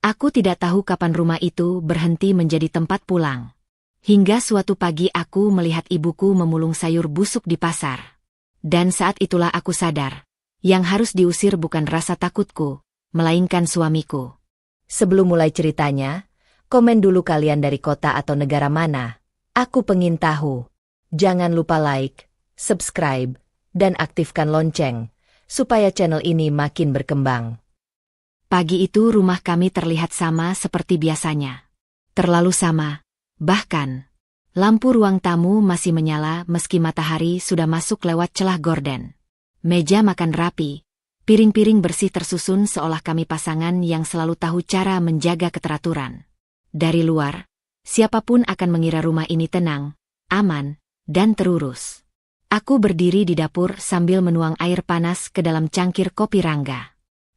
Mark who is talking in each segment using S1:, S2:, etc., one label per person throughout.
S1: Aku tidak tahu kapan rumah itu berhenti menjadi tempat pulang. Hingga suatu pagi aku melihat ibuku memulung sayur busuk di pasar. Dan saat itulah aku sadar, yang harus diusir bukan rasa takutku, melainkan suamiku.
S2: Sebelum mulai ceritanya, komen dulu kalian dari kota atau negara mana. Aku pengen tahu. Jangan lupa like, subscribe, dan aktifkan lonceng, supaya channel ini makin berkembang.
S1: Pagi itu rumah kami terlihat sama seperti biasanya. Terlalu sama. Bahkan, lampu ruang tamu masih menyala meski matahari sudah masuk lewat celah gorden. Meja makan rapi, piring-piring bersih tersusun seolah kami pasangan yang selalu tahu cara menjaga keteraturan. Dari luar, siapapun akan mengira rumah ini tenang, aman, dan terurus. Aku berdiri di dapur sambil menuang air panas ke dalam cangkir kopi Rangga.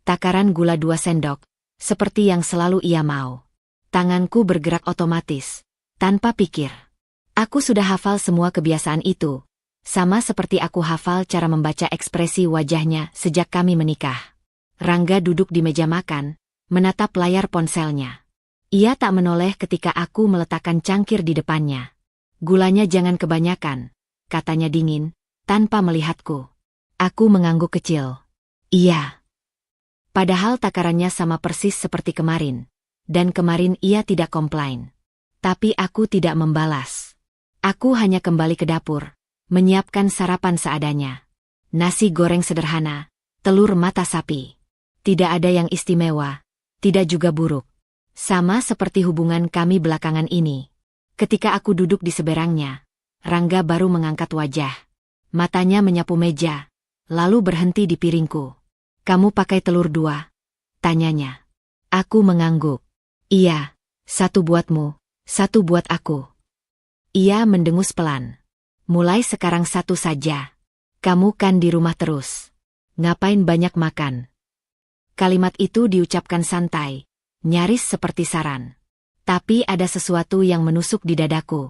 S1: Takaran gula 2 sendok, seperti yang selalu ia mau. Tanganku bergerak otomatis. Tanpa pikir. Aku sudah hafal semua kebiasaan itu. Sama seperti aku hafal cara membaca ekspresi wajahnya sejak kami menikah. Rangga duduk di meja makan, menatap layar ponselnya. Ia tak menoleh ketika aku meletakkan cangkir di depannya. Gulanya jangan kebanyakan, katanya dingin, tanpa melihatku. Aku mengangguk kecil. Iya. Padahal takarannya sama persis seperti kemarin. Dan kemarin ia tidak komplain. Tapi aku tidak membalas. Aku hanya kembali ke dapur, menyiapkan sarapan seadanya. Nasi goreng sederhana, telur mata sapi. Tidak ada yang istimewa, tidak juga buruk. Sama seperti hubungan kami belakangan ini. Ketika aku duduk di seberangnya, Rangga baru mengangkat wajah. Matanya menyapu meja, lalu berhenti di piringku. Kamu pakai telur 2? Tanyanya. Aku mengangguk. Iya, 1 buatmu. 1 buat aku. Ia mendengus pelan. Mulai sekarang 1 saja. Kamu kan di rumah terus. Ngapain banyak makan? Kalimat itu diucapkan santai, nyaris seperti saran. Tapi ada sesuatu yang menusuk di dadaku.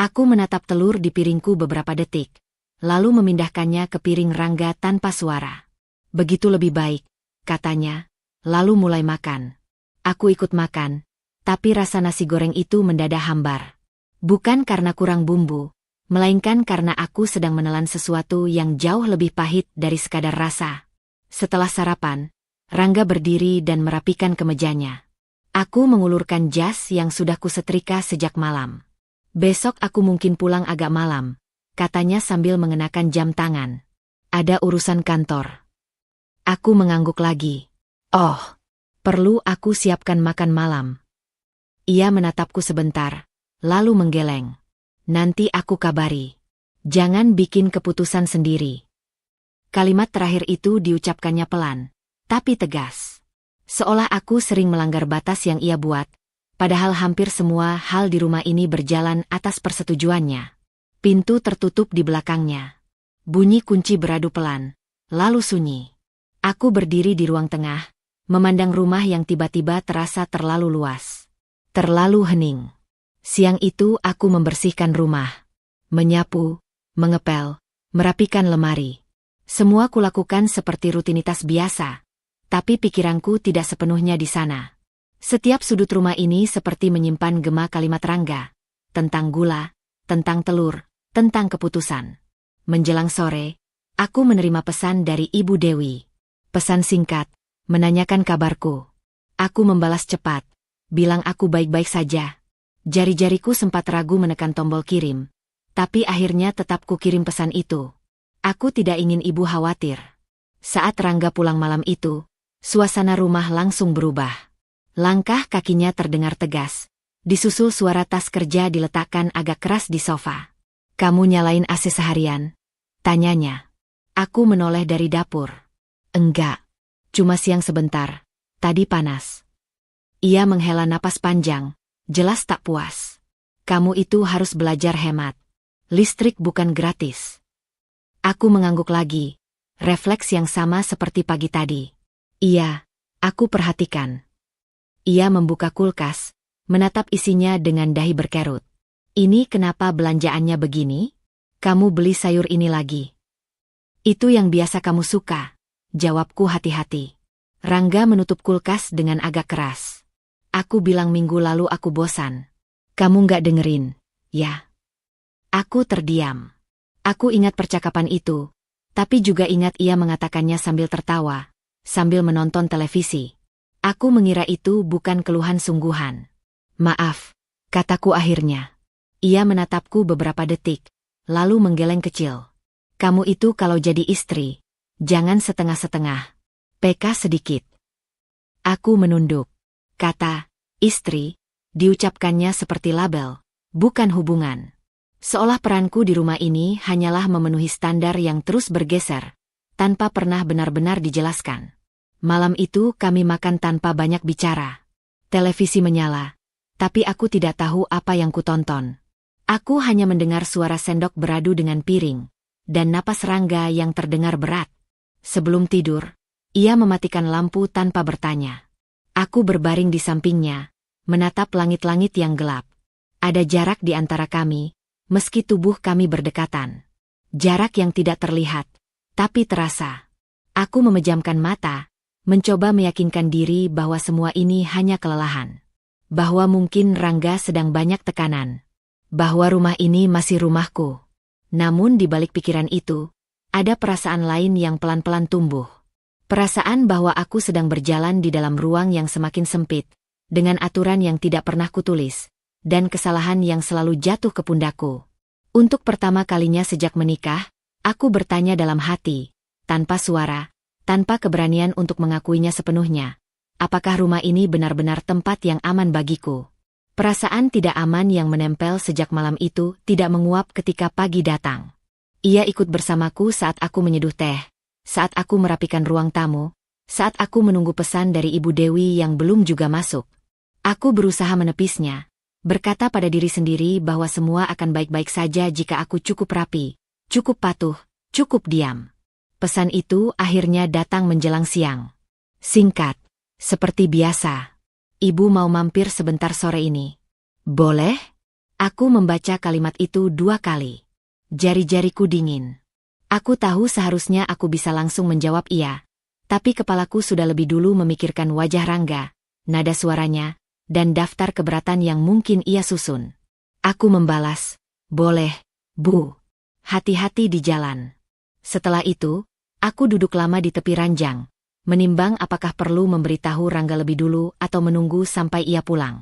S1: Aku menatap telur di piringku beberapa detik, lalu memindahkannya ke piring Rangga tanpa suara. Begitu lebih baik, katanya, lalu mulai makan. Aku ikut makan. Tapi rasa nasi goreng itu mendadak hambar. Bukan karena kurang bumbu, melainkan karena aku sedang menelan sesuatu yang jauh lebih pahit dari sekadar rasa. Setelah sarapan, Rangga berdiri dan merapikan kemejanya. Aku mengulurkan jas yang sudah kusetrika sejak malam. Besok aku mungkin pulang agak malam, katanya sambil mengenakan jam tangan. Ada urusan kantor. Aku mengangguk lagi. Oh, perlu aku siapkan makan malam. Ia menatapku sebentar, lalu menggeleng. Nanti aku kabari. Jangan bikin keputusan sendiri. Kalimat terakhir itu diucapkannya pelan, tapi tegas. Seolah aku sering melanggar batas yang ia buat, padahal hampir semua hal di rumah ini berjalan atas persetujuannya. Pintu tertutup di belakangnya. Bunyi kunci beradu pelan, lalu sunyi. Aku berdiri di ruang tengah, memandang rumah yang tiba-tiba terasa terlalu luas. Terlalu hening. Siang itu aku membersihkan rumah. Menyapu, mengepel, merapikan lemari. Semua kulakukan seperti rutinitas biasa. Tapi pikiranku tidak sepenuhnya di sana. Setiap sudut rumah ini seperti menyimpan gema kalimat Rangga. Tentang gula, tentang telur, tentang keputusan. Menjelang sore, aku menerima pesan dari Ibu Dewi. Pesan singkat, menanyakan kabarku. Aku membalas cepat. Bilang aku baik-baik saja. Jari-jariku sempat ragu menekan tombol kirim. Tapi akhirnya tetap kukirim pesan itu. Aku tidak ingin ibu khawatir. Saat Rangga pulang malam itu, suasana rumah langsung berubah. Langkah kakinya terdengar tegas. Disusul suara tas kerja diletakkan agak keras di sofa. Kamu nyalain AC seharian? Tanyanya. Aku menoleh dari dapur. Enggak. Cuma siang sebentar. Tadi panas. Ia menghela napas panjang, jelas tak puas. Kamu itu harus belajar hemat. Listrik bukan gratis. Aku mengangguk lagi. Refleks yang sama seperti pagi tadi. Iya, aku perhatikan. Ia membuka kulkas, menatap isinya dengan dahi berkerut. Ini kenapa belanjaannya begini? Kamu beli sayur ini lagi. Itu yang biasa kamu suka, jawabku hati-hati. Rangga menutup kulkas dengan agak keras. Aku bilang minggu lalu aku bosan. Kamu nggak dengerin, ya? Aku terdiam. Aku ingat percakapan itu, tapi juga ingat ia mengatakannya sambil tertawa, sambil menonton televisi. Aku mengira itu bukan keluhan sungguhan. Maaf, kataku akhirnya. Ia menatapku beberapa detik, lalu menggeleng kecil. Kamu itu kalau jadi istri, jangan setengah-setengah. Peka sedikit. Aku menunduk. Kata, istri, diucapkannya seperti label, bukan hubungan. Seolah peranku di rumah ini hanyalah memenuhi standar yang terus bergeser, tanpa pernah benar-benar dijelaskan. Malam itu kami makan tanpa banyak bicara. Televisi menyala, tapi aku tidak tahu apa yang kutonton. Aku hanya mendengar suara sendok beradu dengan piring, dan napas Rangga yang terdengar berat. Sebelum tidur, ia mematikan lampu tanpa bertanya. Aku berbaring di sampingnya, menatap langit-langit yang gelap. Ada jarak di antara kami, meski tubuh kami berdekatan. Jarak yang tidak terlihat, tapi terasa. Aku memejamkan mata, mencoba meyakinkan diri bahwa semua ini hanya kelelahan. Bahwa mungkin Rangga sedang banyak tekanan. Bahwa rumah ini masih rumahku. Namun di balik pikiran itu, ada perasaan lain yang pelan-pelan tumbuh. Perasaan bahwa aku sedang berjalan di dalam ruang yang semakin sempit, dengan aturan yang tidak pernah kutulis, dan kesalahan yang selalu jatuh ke pundakku. Untuk pertama kalinya sejak menikah, aku bertanya dalam hati, tanpa suara, tanpa keberanian untuk mengakuinya sepenuhnya. Apakah rumah ini benar-benar tempat yang aman bagiku? Perasaan tidak aman yang menempel sejak malam itu tidak menguap ketika pagi datang. Ia ikut bersamaku saat aku menyeduh teh, saat aku merapikan ruang tamu, saat aku menunggu pesan dari Ibu Dewi yang belum juga masuk. Aku berusaha menepisnya, berkata pada diri sendiri bahwa semua akan baik-baik saja jika aku cukup rapi, cukup patuh, cukup diam. Pesan itu akhirnya datang menjelang siang. Singkat, seperti biasa. Ibu mau mampir sebentar sore ini. Boleh? Aku membaca kalimat itu 2 kali. Jari-jariku dingin. Aku tahu seharusnya aku bisa langsung menjawab iya, tapi kepalaku sudah lebih dulu memikirkan wajah Rangga, nada suaranya, dan daftar keberatan yang mungkin ia susun. Aku membalas, boleh, Bu. Hati-hati di jalan. Setelah itu, aku duduk lama di tepi ranjang, menimbang apakah perlu memberitahu Rangga lebih dulu atau menunggu sampai ia pulang.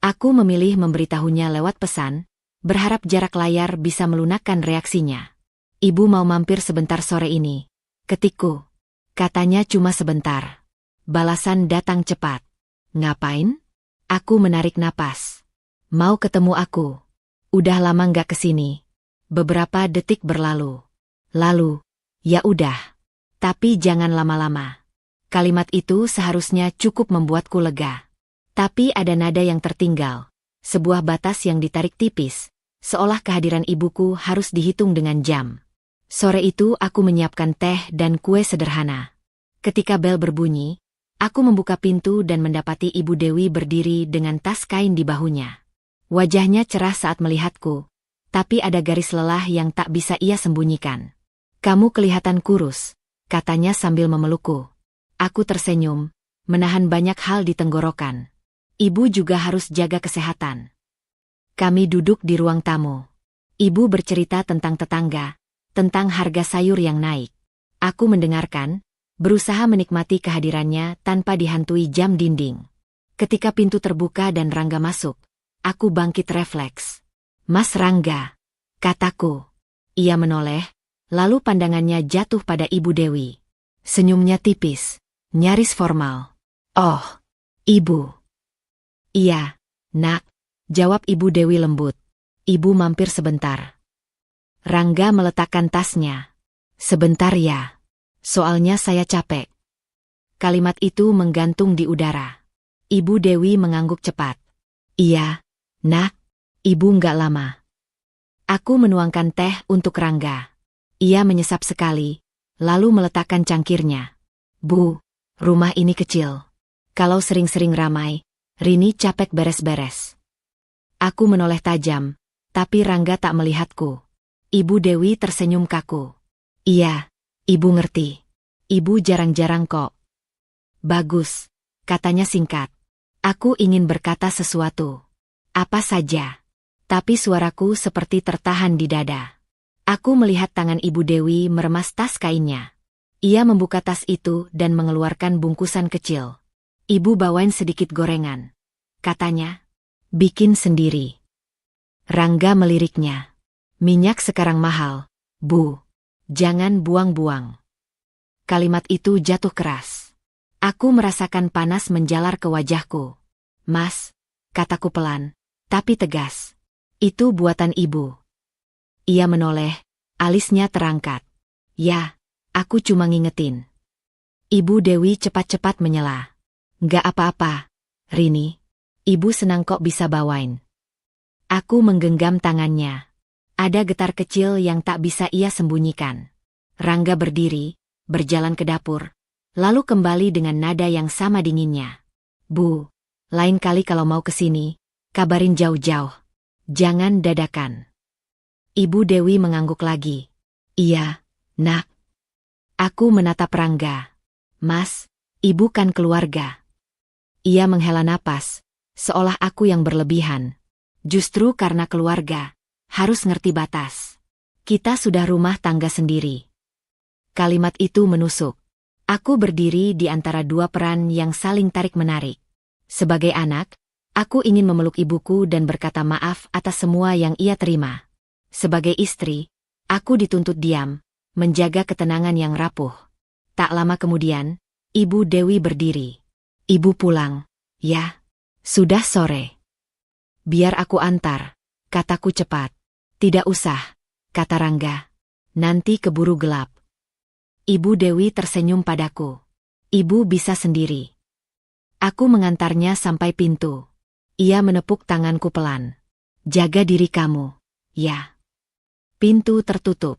S1: Aku memilih memberitahunya lewat pesan, berharap jarak layar bisa melunakkan reaksinya. Ibu mau mampir sebentar sore ini. Ketikku. Katanya cuma sebentar. Balasan datang cepat. Ngapain? Aku menarik napas. Mau ketemu aku. Udah lama nggak kesini. Beberapa detik berlalu. Lalu, ya udah. Tapi jangan lama-lama. Kalimat itu seharusnya cukup membuatku lega. Tapi ada nada yang tertinggal. Sebuah batas yang ditarik tipis. Seolah kehadiran ibuku harus dihitung dengan jam. Sore itu aku menyiapkan teh dan kue sederhana. Ketika bel berbunyi, aku membuka pintu dan mendapati Ibu Dewi berdiri dengan tas kain di bahunya. Wajahnya cerah saat melihatku, tapi ada garis lelah yang tak bisa ia sembunyikan. Kamu kelihatan kurus, katanya sambil memelukku. Aku tersenyum, menahan banyak hal di tenggorokan. Ibu juga harus jaga kesehatan. Kami duduk di ruang tamu. Ibu bercerita tentang tetangga, tentang harga sayur yang naik. Aku mendengarkan, berusaha menikmati kehadirannya tanpa dihantui jam dinding. Ketika pintu terbuka dan Rangga masuk, aku bangkit refleks. Mas Rangga, kataku. Ia menoleh, lalu pandangannya jatuh pada Ibu Dewi. Senyumnya tipis, nyaris formal. Oh, Ibu. Iya, nak, jawab Ibu Dewi lembut. Ibu mampir sebentar. Rangga meletakkan tasnya. Sebentar ya. Soalnya saya capek. Kalimat itu menggantung di udara. Ibu Dewi mengangguk cepat. Iya, nak, Ibu nggak lama. Aku menuangkan teh untuk Rangga. Ia menyesap sekali, lalu meletakkan cangkirnya. Bu, rumah ini kecil. Kalau sering-sering ramai, Rini capek beres-beres. Aku menoleh tajam, tapi Rangga tak melihatku. Ibu Dewi tersenyum kaku. Iya, Ibu ngerti. Ibu jarang-jarang kok. Bagus, katanya singkat. Aku ingin berkata sesuatu. Apa saja. Tapi suaraku seperti tertahan di dada. Aku melihat tangan Ibu Dewi meremas tas kainnya. Ia membuka tas itu dan mengeluarkan bungkusan kecil. Ibu bawain sedikit gorengan. Katanya, bikin sendiri. Rangga meliriknya. Minyak sekarang mahal, Bu. Jangan buang-buang. Kalimat itu jatuh keras. Aku merasakan panas menjalar ke wajahku. Mas, kataku pelan, tapi tegas. Itu buatan ibu. Ia menoleh, alisnya terangkat. Ya, aku cuma ngingetin. Ibu Dewi cepat-cepat menyela. Nggak apa-apa, Rini. Ibu senang kok bisa bawain. Aku menggenggam tangannya. Ada getar kecil yang tak bisa ia sembunyikan. Rangga berdiri, berjalan ke dapur, lalu kembali dengan nada yang sama dinginnya. Bu, lain kali kalau mau kesini, kabarin jauh-jauh. Jangan dadakan. Ibu Dewi mengangguk lagi. Iya, Nak. Aku menatap Rangga. Mas, ibu kan keluarga. Ia menghela napas, seolah aku yang berlebihan. Justru karena keluarga, harus ngerti batas. Kita sudah rumah tangga sendiri. Kalimat itu menusuk. Aku berdiri di antara dua peran yang saling tarik-menarik. Sebagai anak, aku ingin memeluk ibuku dan berkata maaf atas semua yang ia terima. Sebagai istri, aku dituntut diam, menjaga ketenangan yang rapuh. Tak lama kemudian, Ibu Dewi berdiri. Ibu pulang. Ya, sudah sore. Biar aku antar, kataku cepat. Tidak usah, kata Rangga. Nanti keburu gelap. Ibu Dewi tersenyum padaku. Ibu bisa sendiri. Aku mengantarnya sampai pintu. Ia menepuk tanganku pelan. Jaga diri kamu. Ya. Pintu tertutup.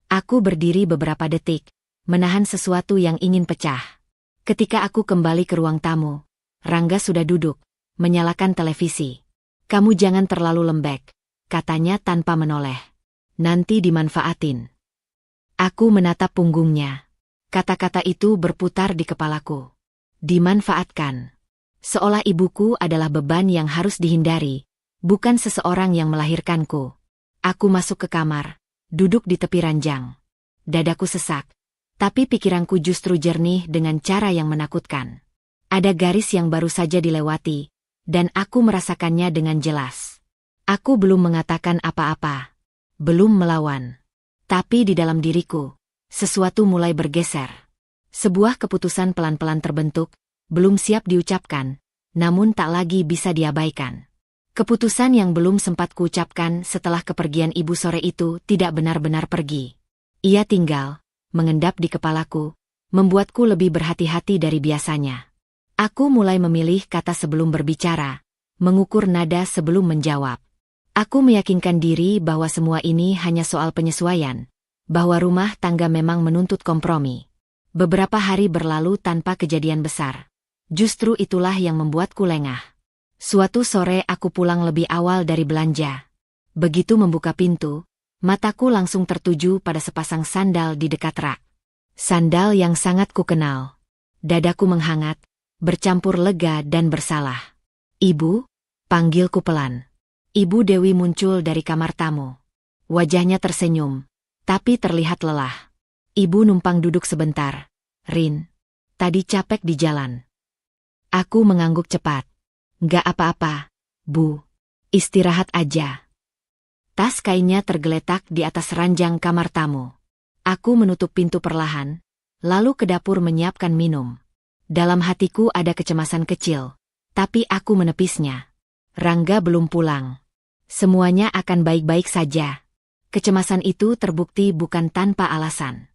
S1: Aku berdiri beberapa detik, menahan sesuatu yang ingin pecah. Ketika aku kembali ke ruang tamu, Rangga sudah duduk, menyalakan televisi. Kamu jangan terlalu lembek, katanya tanpa menoleh. Nanti dimanfaatin. Aku menatap punggungnya. Kata-kata itu berputar di kepalaku. Dimanfaatkan. Seolah ibuku adalah beban yang harus dihindari, bukan seseorang yang melahirkanku. Aku masuk ke kamar, duduk di tepi ranjang. Dadaku sesak, tapi pikiranku justru jernih dengan cara yang menakutkan. Ada garis yang baru saja dilewati, dan aku merasakannya dengan jelas. Aku belum mengatakan apa-apa, belum melawan. Tapi di dalam diriku, sesuatu mulai bergeser. Sebuah keputusan pelan-pelan terbentuk, belum siap diucapkan, namun tak lagi bisa diabaikan. Keputusan yang belum sempat kuucapkan setelah kepergian ibu sore itu tidak benar-benar pergi. Ia tinggal, mengendap di kepalaku, membuatku lebih berhati-hati dari biasanya. Aku mulai memilih kata sebelum berbicara, mengukur nada sebelum menjawab. Aku meyakinkan diri bahwa semua ini hanya soal penyesuaian, bahwa rumah tangga memang menuntut kompromi. Beberapa hari berlalu tanpa kejadian besar. Justru itulah yang membuatku lengah. Suatu sore aku pulang lebih awal dari belanja. Begitu membuka pintu, mataku langsung tertuju pada sepasang sandal di dekat rak. Sandal yang sangat kukenal. Dadaku menghangat, bercampur lega dan bersalah. Ibu, panggilku pelan. Ibu Dewi muncul dari kamar tamu. Wajahnya tersenyum, tapi terlihat lelah. Ibu numpang duduk sebentar. Rin, tadi capek di jalan. Aku mengangguk cepat. Nggak apa-apa, Bu. Istirahat aja. Tas kainnya tergeletak di atas ranjang kamar tamu. Aku menutup pintu perlahan, lalu ke dapur menyiapkan minum. Dalam hatiku ada kecemasan kecil, tapi aku menepisnya. Rangga belum pulang. Semuanya akan baik-baik saja. Kecemasan itu terbukti bukan tanpa alasan.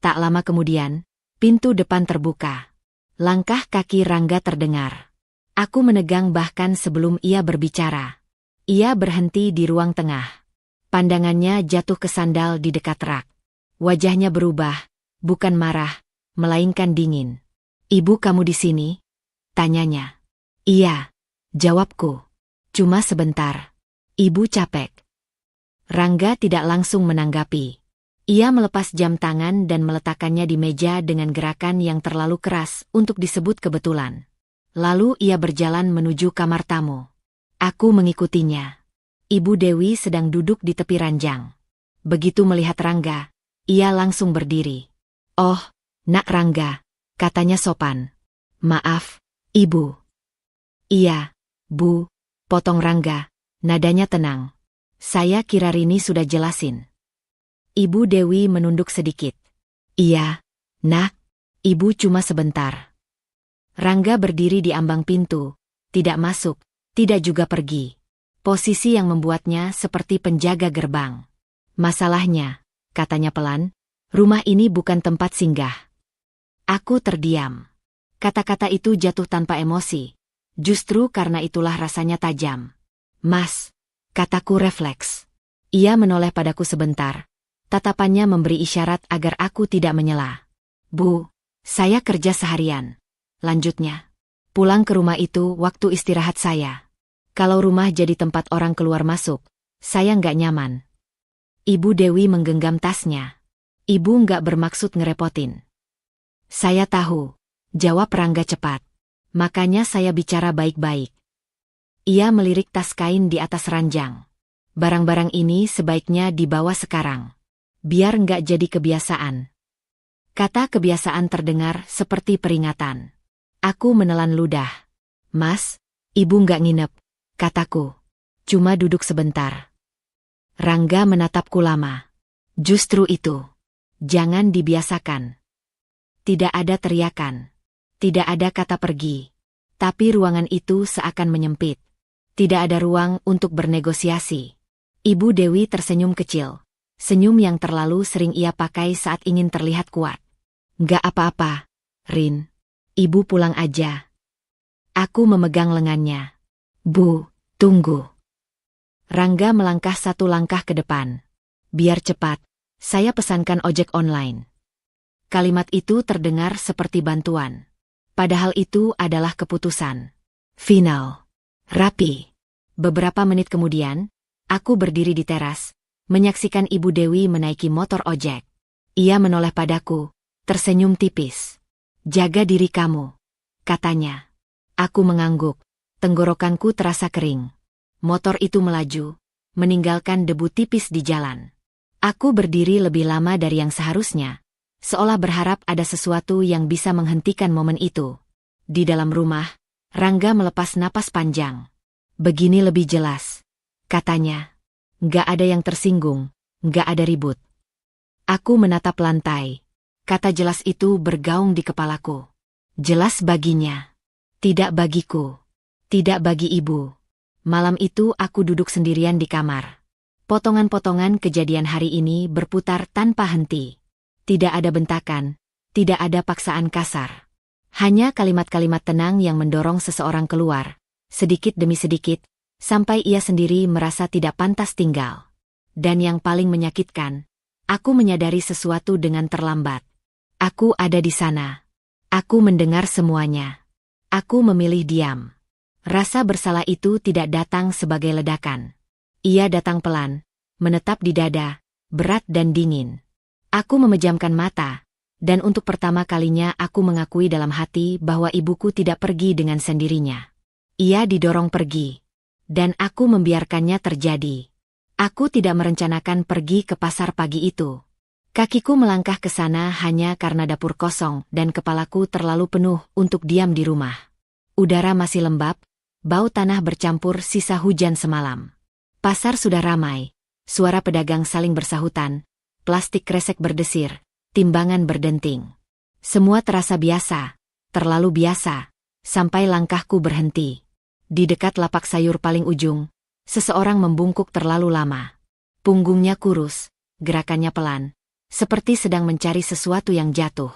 S1: Tak lama kemudian, pintu depan terbuka. Langkah kaki Rangga terdengar. Aku menegang bahkan sebelum ia berbicara. Ia berhenti di ruang tengah. Pandangannya jatuh ke sandal di dekat rak. Wajahnya berubah, bukan marah, melainkan dingin. Ibu kamu di sini? Tanyanya. Iya, jawabku. Cuma sebentar. Ibu capek. Rangga tidak langsung menanggapi. Ia melepas jam tangan dan meletakkannya di meja dengan gerakan yang terlalu keras untuk disebut kebetulan. Lalu ia berjalan menuju kamar tamu. Aku mengikutinya. Ibu Dewi sedang duduk di tepi ranjang. Begitu melihat Rangga, ia langsung berdiri. "Oh, Nak Rangga," katanya sopan. "Maaf, Ibu." "Iya, Bu," potong Rangga, nadanya tenang. "Saya kira Rini sudah jelasin." Ibu Dewi menunduk sedikit. "Iya, Nak, Ibu cuma sebentar." Rangga berdiri di ambang pintu, tidak masuk, tidak juga pergi. Posisi yang membuatnya seperti penjaga gerbang. "Masalahnya," katanya pelan, "rumah ini bukan tempat singgah." Aku terdiam. Kata-kata itu jatuh tanpa emosi. Justru karena itulah rasanya tajam. "Mas," kataku refleks. Ia menoleh padaku sebentar. Tatapannya memberi isyarat agar aku tidak menyela. "Bu, saya kerja seharian," lanjutnya. "Pulang ke rumah itu waktu istirahat saya. Kalau rumah jadi tempat orang keluar masuk, saya nggak nyaman." Ibu Dewi menggenggam tasnya. "Ibu nggak bermaksud ngerepotin." "Saya tahu," jawab Rangga cepat. "Makanya saya bicara baik-baik." Ia melirik tas kain di atas ranjang. "Barang-barang ini sebaiknya dibawa sekarang. Biar nggak jadi kebiasaan." Kata kebiasaan terdengar seperti peringatan. Aku menelan ludah. "Mas, Ibu nggak nginep," kataku. "Cuma duduk sebentar." Rangga menatapku lama. "Justru itu. Jangan dibiasakan." Tidak ada teriakan. Tidak ada kata pergi. Tapi ruangan itu seakan menyempit. Tidak ada ruang untuk bernegosiasi. Ibu Dewi tersenyum kecil. Senyum yang terlalu sering ia pakai saat ingin terlihat kuat. "Nggak apa-apa, Rin. Ibu pulang aja." Aku memegang lengannya. "Bu, tunggu." Rangga melangkah satu langkah ke depan. "Biar cepat, saya pesankan ojek online." Kalimat itu terdengar seperti bantuan. Padahal itu adalah keputusan. Final. Rapi. Beberapa menit kemudian, aku berdiri di teras, menyaksikan Ibu Dewi menaiki motor ojek. Ia menoleh padaku, tersenyum tipis. "Jaga diri kamu," katanya. Aku mengangguk, tenggorokanku terasa kering. Motor itu melaju, meninggalkan debu tipis di jalan. Aku berdiri lebih lama dari yang seharusnya, seolah berharap ada sesuatu yang bisa menghentikan momen itu. Di dalam rumah, Rangga melepas napas panjang. "Begini lebih jelas," katanya. "Nggak ada yang tersinggung, nggak ada ribut." Aku menatap lantai. Kata jelas itu bergaung di kepalaku. Jelas baginya. Tidak bagiku. Tidak bagi Ibu. Malam itu aku duduk sendirian di kamar. Potongan-potongan kejadian hari ini berputar tanpa henti. Tidak ada bentakan, tidak ada paksaan kasar. Hanya kalimat-kalimat tenang yang mendorong seseorang keluar, sedikit demi sedikit, sampai ia sendiri merasa tidak pantas tinggal. Dan yang paling menyakitkan, aku menyadari sesuatu dengan terlambat. Aku ada di sana. Aku mendengar semuanya. Aku memilih diam. Rasa bersalah itu tidak datang sebagai ledakan. Ia datang pelan, menetap di dada, berat dan dingin. Aku memejamkan mata, dan untuk pertama kalinya aku mengakui dalam hati bahwa ibuku tidak pergi dengan sendirinya. Ia didorong pergi. Dan aku membiarkannya terjadi. Aku tidak merencanakan pergi ke pasar pagi itu. Kakiku melangkah ke sana hanya karena dapur kosong dan kepalaku terlalu penuh untuk diam di rumah. Udara masih lembab, bau tanah bercampur sisa hujan semalam. Pasar sudah ramai, suara pedagang saling bersahutan, plastik kresek berdesir, timbangan berdenting. Semua terasa biasa, terlalu biasa, sampai langkahku berhenti. Di dekat lapak sayur paling ujung, seseorang membungkuk terlalu lama. Punggungnya kurus, gerakannya pelan, seperti sedang mencari sesuatu yang jatuh.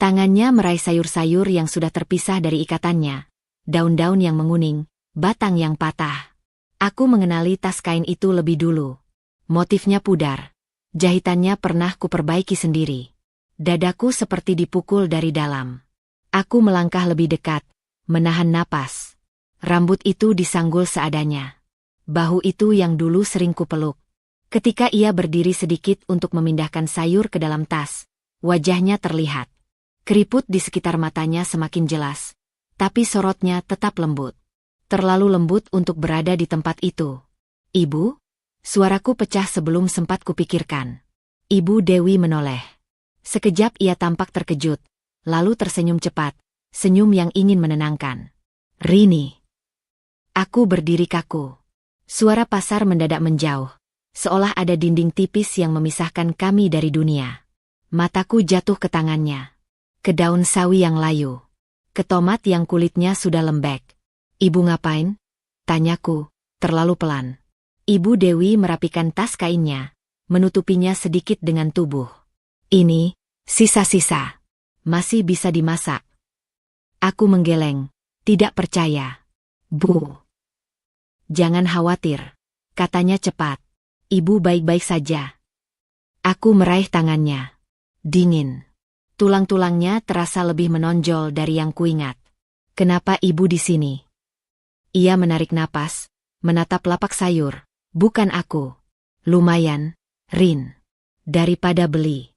S1: Tangannya meraih sayur-sayur yang sudah terpisah dari ikatannya, daun-daun yang menguning, batang yang patah. Aku mengenali tas kain itu lebih dulu. Motifnya pudar, jahitannya pernah kuperbaiki sendiri. Dadaku seperti dipukul dari dalam. Aku melangkah lebih dekat, menahan napas. Rambut itu disanggul seadanya. Bahu itu yang dulu sering kupeluk. Ketika ia berdiri sedikit untuk memindahkan sayur ke dalam tas, wajahnya terlihat. Keriput di sekitar matanya semakin jelas. tapi sorotnya tetap lembut. Terlalu lembut untuk berada di tempat itu. Ibu? Suaraku pecah sebelum sempat kupikirkan. Ibu Dewi menoleh. Sekejap ia tampak terkejut, lalu tersenyum cepat, senyum yang ingin menenangkan. Rini. Aku berdiri kaku. Suara pasar mendadak menjauh, seolah ada dinding tipis yang memisahkan kami dari dunia. Mataku jatuh ke tangannya. Ke daun sawi yang layu. Ke tomat yang kulitnya sudah lembek. Ibu ngapain? Tanyaku, terlalu pelan. Ibu Dewi merapikan tas kainnya, menutupinya sedikit dengan tubuh. Ini, sisa-sisa. Masih bisa dimasak. Aku menggeleng, tidak percaya. Bu. Jangan khawatir, katanya cepat. Ibu baik-baik saja. Aku meraih tangannya. Dingin. Tulang-tulangnya terasa lebih menonjol dari yang kuingat. Kenapa ibu di sini? Ia menarik napas, menatap lapak sayur. Bukan aku. Lumayan, Rin. Daripada beli.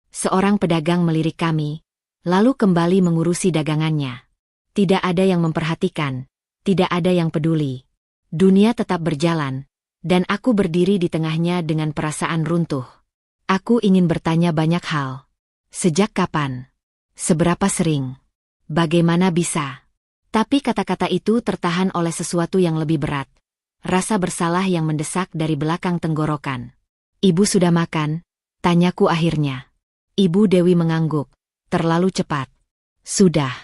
S1: Seorang pedagang melirik kami, lalu kembali mengurusi dagangannya. Tidak ada yang memperhatikan, tidak ada yang peduli. Dunia tetap berjalan, dan aku berdiri di tengahnya dengan perasaan runtuh. Aku ingin bertanya banyak hal. Sejak kapan? Seberapa sering? Bagaimana bisa? Tapi kata-kata itu tertahan oleh sesuatu yang lebih berat. Rasa bersalah yang mendesak dari belakang tenggorokan. Ibu sudah makan? Tanyaku akhirnya. Ibu Dewi mengangguk. Terlalu cepat. Sudah.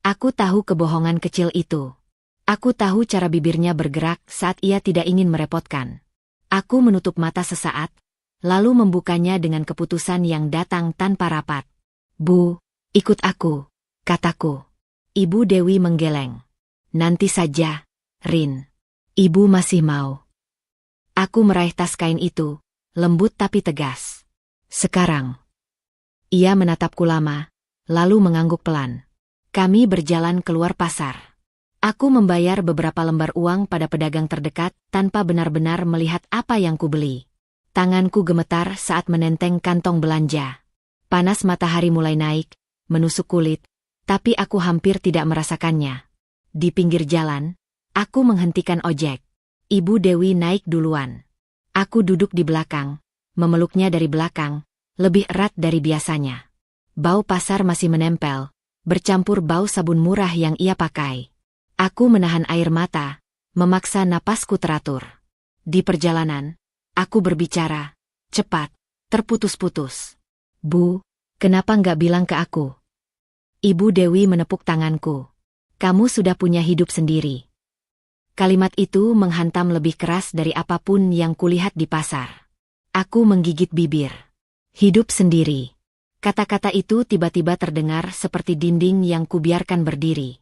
S1: Aku tahu kebohongan kecil itu. Aku tahu cara bibirnya bergerak saat ia tidak ingin merepotkan. Aku menutup mata sesaat, lalu membukanya dengan keputusan yang datang tanpa rapat. Bu, ikut aku, kataku. Ibu Dewi menggeleng. Nanti saja, Rin. Ibu masih mau. Aku meraih tas kain itu, lembut tapi tegas. Sekarang. Ia menatapku lama, lalu mengangguk pelan. Kami berjalan keluar pasar. Aku membayar beberapa lembar uang pada pedagang terdekat tanpa benar-benar melihat apa yang kubeli. Tanganku gemetar saat menenteng kantong belanja. Panas matahari mulai naik, menusuk kulit, tapi aku hampir tidak merasakannya. Di pinggir jalan, aku menghentikan ojek. Ibu Dewi naik duluan. Aku duduk di belakang, memeluknya dari belakang, lebih erat dari biasanya. Bau pasar masih menempel, bercampur bau sabun murah yang ia pakai. Aku menahan air mata, memaksa napasku teratur. Di perjalanan, aku berbicara, cepat, terputus-putus. Bu, kenapa nggak bilang ke aku? Ibu Dewi menepuk tanganku. Kamu sudah punya hidup sendiri. Kalimat itu menghantam lebih keras dari apapun yang kulihat di pasar. Aku menggigit bibir. Hidup sendiri. Kata-kata itu tiba-tiba terdengar seperti dinding yang kubiarkan berdiri.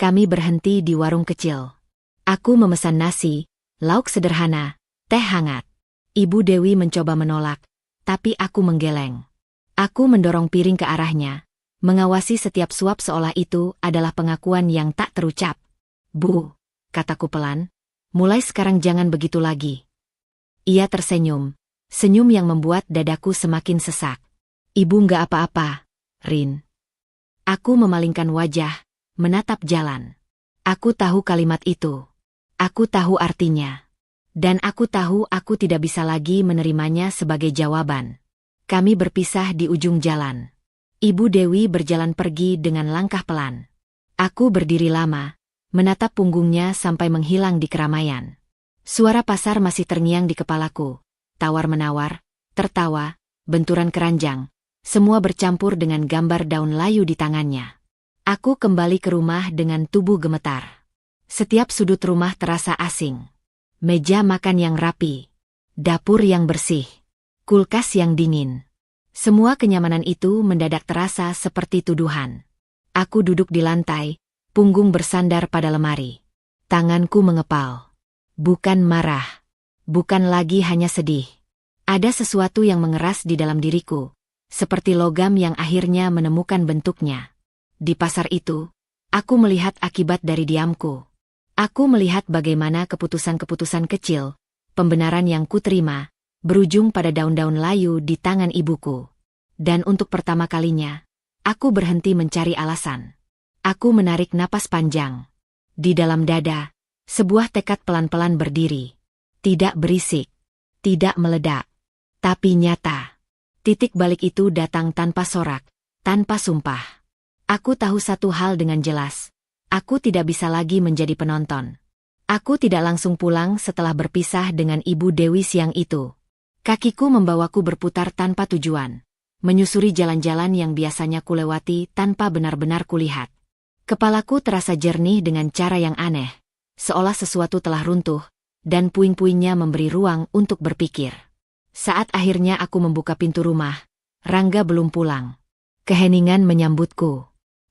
S1: Kami berhenti di warung kecil. Aku memesan nasi, lauk sederhana, teh hangat. Ibu Dewi mencoba menolak, tapi aku menggeleng. Aku mendorong piring ke arahnya, mengawasi setiap suap seolah itu adalah pengakuan yang tak terucap. Bu, kataku pelan, mulai sekarang jangan begitu lagi. Ia tersenyum, senyum yang membuat dadaku semakin sesak. Ibu nggak apa-apa, Rin. Aku memalingkan wajah, menatap jalan. Aku tahu kalimat itu. Aku tahu artinya. Dan aku tahu aku tidak bisa lagi menerimanya sebagai jawaban. Kami berpisah di ujung jalan. Ibu Dewi berjalan pergi dengan langkah pelan. Aku berdiri lama, menatap punggungnya sampai menghilang di keramaian. Suara pasar masih terngiang di kepalaku. Tawar-menawar, tertawa, benturan keranjang, semua bercampur dengan gambar daun layu di tangannya. Aku kembali ke rumah dengan tubuh gemetar. Setiap sudut rumah terasa asing. Meja makan yang rapi, dapur yang bersih, kulkas yang dingin. Semua kenyamanan itu mendadak terasa seperti tuduhan. Aku duduk di lantai, punggung bersandar pada lemari. Tanganku mengepal. Bukan marah. Bukan lagi hanya sedih. Ada sesuatu yang mengeras di dalam diriku, seperti logam yang akhirnya menemukan bentuknya. Di pasar itu, aku melihat akibat dari diamku. Aku melihat bagaimana keputusan-keputusan kecil, pembenaran yang kuterima, berujung pada daun-daun layu di tangan ibuku. Dan untuk pertama kalinya, aku berhenti mencari alasan. Aku menarik napas panjang. Di dalam dada, sebuah tekad pelan-pelan berdiri. Tidak berisik, tidak meledak, tapi nyata. Titik balik itu datang tanpa sorak, tanpa sumpah. Aku tahu satu hal dengan jelas. Aku tidak bisa lagi menjadi penonton. Aku tidak langsung pulang setelah berpisah dengan Ibu Dewi siang itu. Kakiku membawaku berputar tanpa tujuan, menyusuri jalan-jalan yang biasanya kulewati tanpa benar-benar kulihat. Kepalaku terasa jernih dengan cara yang aneh, seolah sesuatu telah runtuh, dan puing-puingnya memberi ruang untuk berpikir. Saat akhirnya aku membuka pintu rumah, Rangga belum pulang. Keheningan menyambutku.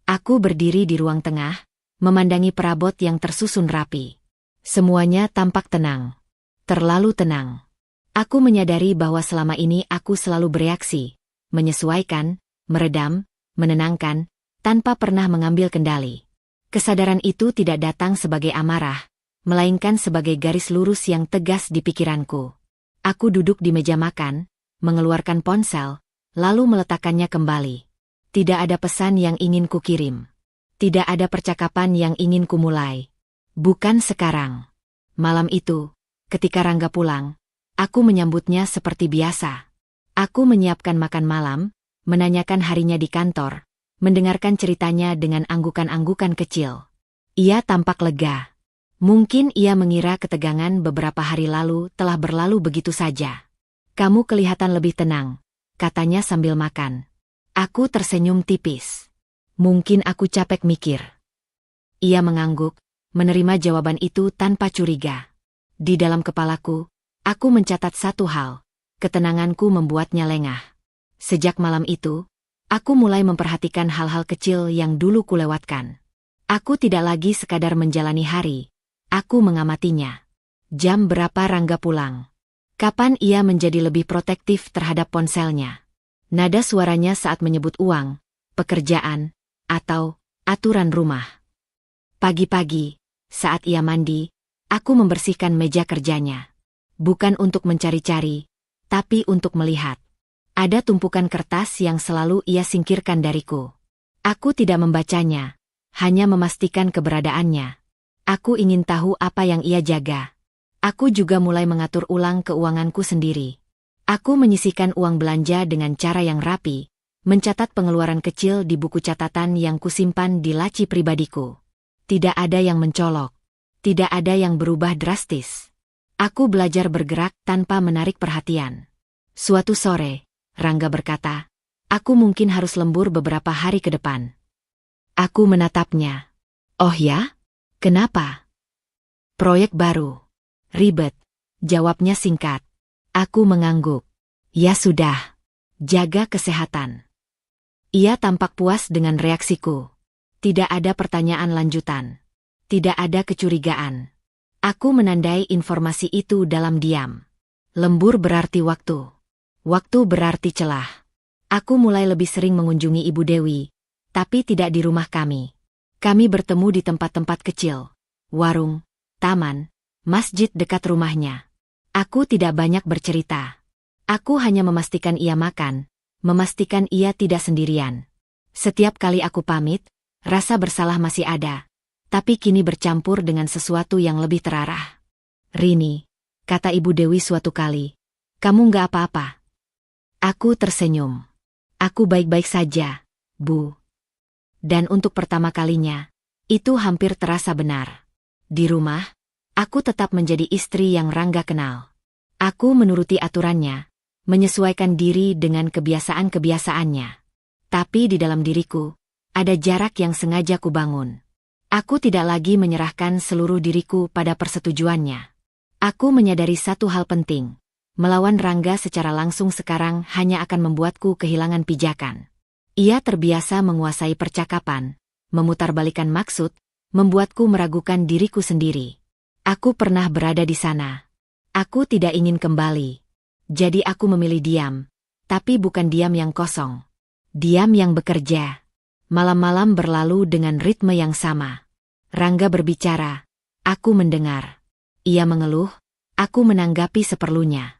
S1: Aku berdiri di ruang tengah, memandangi perabot yang tersusun rapi. Semuanya tampak tenang. Terlalu tenang. Aku menyadari bahwa selama ini aku selalu bereaksi, menyesuaikan, meredam, menenangkan, tanpa pernah mengambil kendali. Kesadaran itu tidak datang sebagai amarah, melainkan sebagai garis lurus yang tegas di pikiranku. Aku duduk di meja makan, mengeluarkan ponsel, lalu meletakkannya kembali. Tidak ada pesan yang ingin kukirim. Tidak ada percakapan yang ingin kumulai. Bukan sekarang. Malam itu, ketika Rangga pulang, aku menyambutnya seperti biasa. Aku menyiapkan makan malam, menanyakan harinya di kantor, mendengarkan ceritanya dengan anggukan-anggukan kecil. Ia tampak lega. Mungkin ia mengira ketegangan beberapa hari lalu telah berlalu begitu saja. Kamu kelihatan lebih tenang, katanya sambil makan. Aku tersenyum tipis. Mungkin aku capek mikir. Ia mengangguk, menerima jawaban itu tanpa curiga. Di dalam kepalaku, aku mencatat satu hal. Ketenanganku membuatnya lengah. Sejak malam itu, aku mulai memperhatikan hal-hal kecil yang dulu kulewatkan. Aku tidak lagi sekadar menjalani hari. Aku mengamatinya. Jam berapa Rangga pulang? Kapan ia menjadi lebih protektif terhadap ponselnya? Nada suaranya saat menyebut uang, pekerjaan, atau aturan rumah. Pagi-pagi, saat ia mandi, aku membersihkan meja kerjanya. Bukan untuk mencari-cari, tapi untuk melihat. Ada tumpukan kertas yang selalu ia singkirkan dariku. Aku tidak membacanya, hanya memastikan keberadaannya. Aku ingin tahu apa yang ia jaga. Aku juga mulai mengatur ulang keuanganku sendiri. Aku menyisihkan uang belanja dengan cara yang rapi, mencatat pengeluaran kecil di buku catatan yang kusimpan di laci pribadiku. Tidak ada yang mencolok. Tidak ada yang berubah drastis. Aku belajar bergerak tanpa menarik perhatian. Suatu sore, Rangga berkata, aku mungkin harus lembur beberapa hari ke depan. Aku menatapnya. Oh ya? Kenapa? Proyek baru. Ribet. Jawabnya singkat. Aku mengangguk. Ya sudah. Jaga kesehatan. Ia tampak puas dengan reaksiku. Tidak ada pertanyaan lanjutan. Tidak ada kecurigaan. Aku menandai informasi itu dalam diam. Lembur berarti waktu. Waktu berarti celah. Aku mulai lebih sering mengunjungi Ibu Dewi, tapi tidak di rumah kami. Kami bertemu di tempat-tempat kecil, warung, taman, masjid dekat rumahnya. Aku tidak banyak bercerita. Aku hanya memastikan ia makan, memastikan ia tidak sendirian. Setiap kali aku pamit, rasa bersalah masih ada, tapi kini bercampur dengan sesuatu yang lebih terarah. Rini, kata Ibu Dewi suatu kali, kamu nggak apa-apa. Aku tersenyum. Aku baik-baik saja, Bu. Dan untuk pertama kalinya, itu hampir terasa benar. Di rumah, aku tetap menjadi istri yang Rangga kenal. Aku menuruti aturannya, menyesuaikan diri dengan kebiasaan-kebiasaannya. Tapi di dalam diriku, ada jarak yang sengaja kubangun. Aku tidak lagi menyerahkan seluruh diriku pada persetujuannya. Aku menyadari satu hal penting. Melawan Rangga secara langsung sekarang hanya akan membuatku kehilangan pijakan. Ia terbiasa menguasai percakapan, memutarbalikkan maksud, membuatku meragukan diriku sendiri. Aku pernah berada di sana. Aku tidak ingin kembali. Jadi aku memilih diam, tapi bukan diam yang kosong. Diam yang bekerja. Malam-malam berlalu dengan ritme yang sama. Rangga berbicara, aku mendengar. Ia mengeluh, aku menanggapi seperlunya.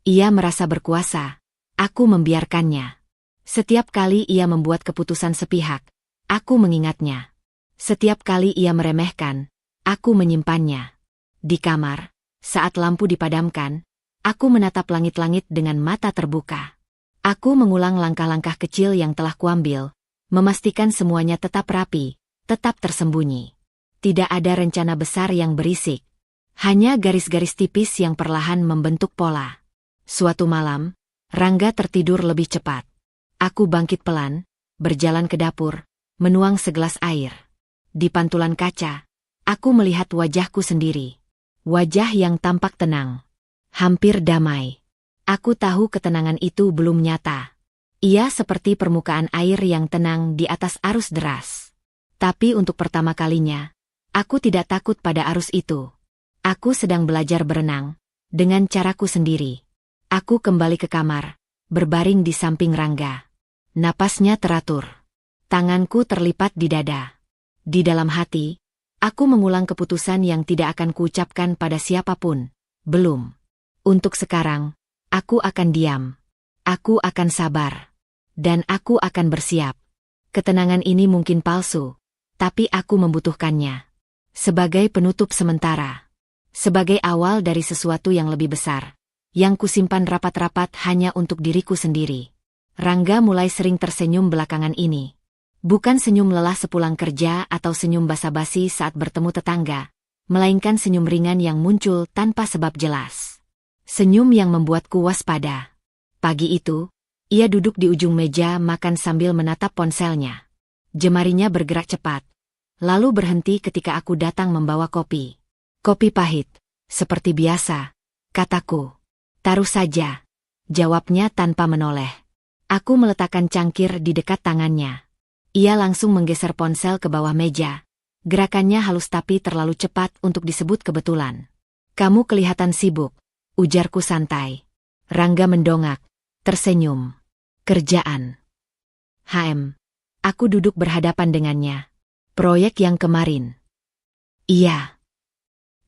S1: Ia merasa berkuasa, aku membiarkannya. Setiap kali ia membuat keputusan sepihak, aku mengingatnya. Setiap kali ia meremehkan, aku menyimpannya. Di kamar, saat lampu dipadamkan, aku menatap langit-langit dengan mata terbuka. Aku mengulang langkah-langkah kecil yang telah kuambil, memastikan semuanya tetap rapi, tetap tersembunyi. Tidak ada rencana besar yang berisik. Hanya garis-garis tipis yang perlahan membentuk pola. Suatu malam, Rangga tertidur lebih cepat. Aku bangkit pelan, berjalan ke dapur, menuang segelas air. Di pantulan kaca, aku melihat wajahku sendiri. Wajah yang tampak tenang. Hampir damai. Aku tahu ketenangan itu belum nyata. Ia seperti permukaan air yang tenang di atas arus deras. Tapi untuk pertama kalinya, aku tidak takut pada arus itu. Aku sedang belajar berenang, dengan caraku sendiri. Aku kembali ke kamar, berbaring di samping Rangga. Napasnya teratur. Tanganku terlipat di dada. Di dalam hati, aku mengulang keputusan yang tidak akan kuucapkan pada siapapun. Belum. Untuk sekarang, aku akan diam. Aku akan sabar. Dan aku akan bersiap. Ketenangan ini mungkin palsu, tapi aku membutuhkannya. Sebagai penutup sementara. Sebagai awal dari sesuatu yang lebih besar. Yang kusimpan rapat-rapat hanya untuk diriku sendiri. Rangga mulai sering tersenyum belakangan ini. Bukan senyum lelah sepulang kerja atau senyum basa-basi saat bertemu tetangga, melainkan senyum ringan yang muncul tanpa sebab jelas. Senyum yang membuatku waspada. Pagi itu, ia duduk di ujung meja makan sambil menatap ponselnya. Jemarinya bergerak cepat, lalu berhenti ketika aku datang membawa kopi. Kopi pahit, seperti biasa, kataku. Taruh saja, jawabnya tanpa menoleh. Aku meletakkan cangkir di dekat tangannya. Ia langsung menggeser ponsel ke bawah meja. Gerakannya halus tapi terlalu cepat untuk disebut kebetulan. Kamu kelihatan sibuk, ujarku santai. Rangga mendongak, tersenyum. Kerjaan. Aku duduk berhadapan dengannya. Proyek yang kemarin. Iya.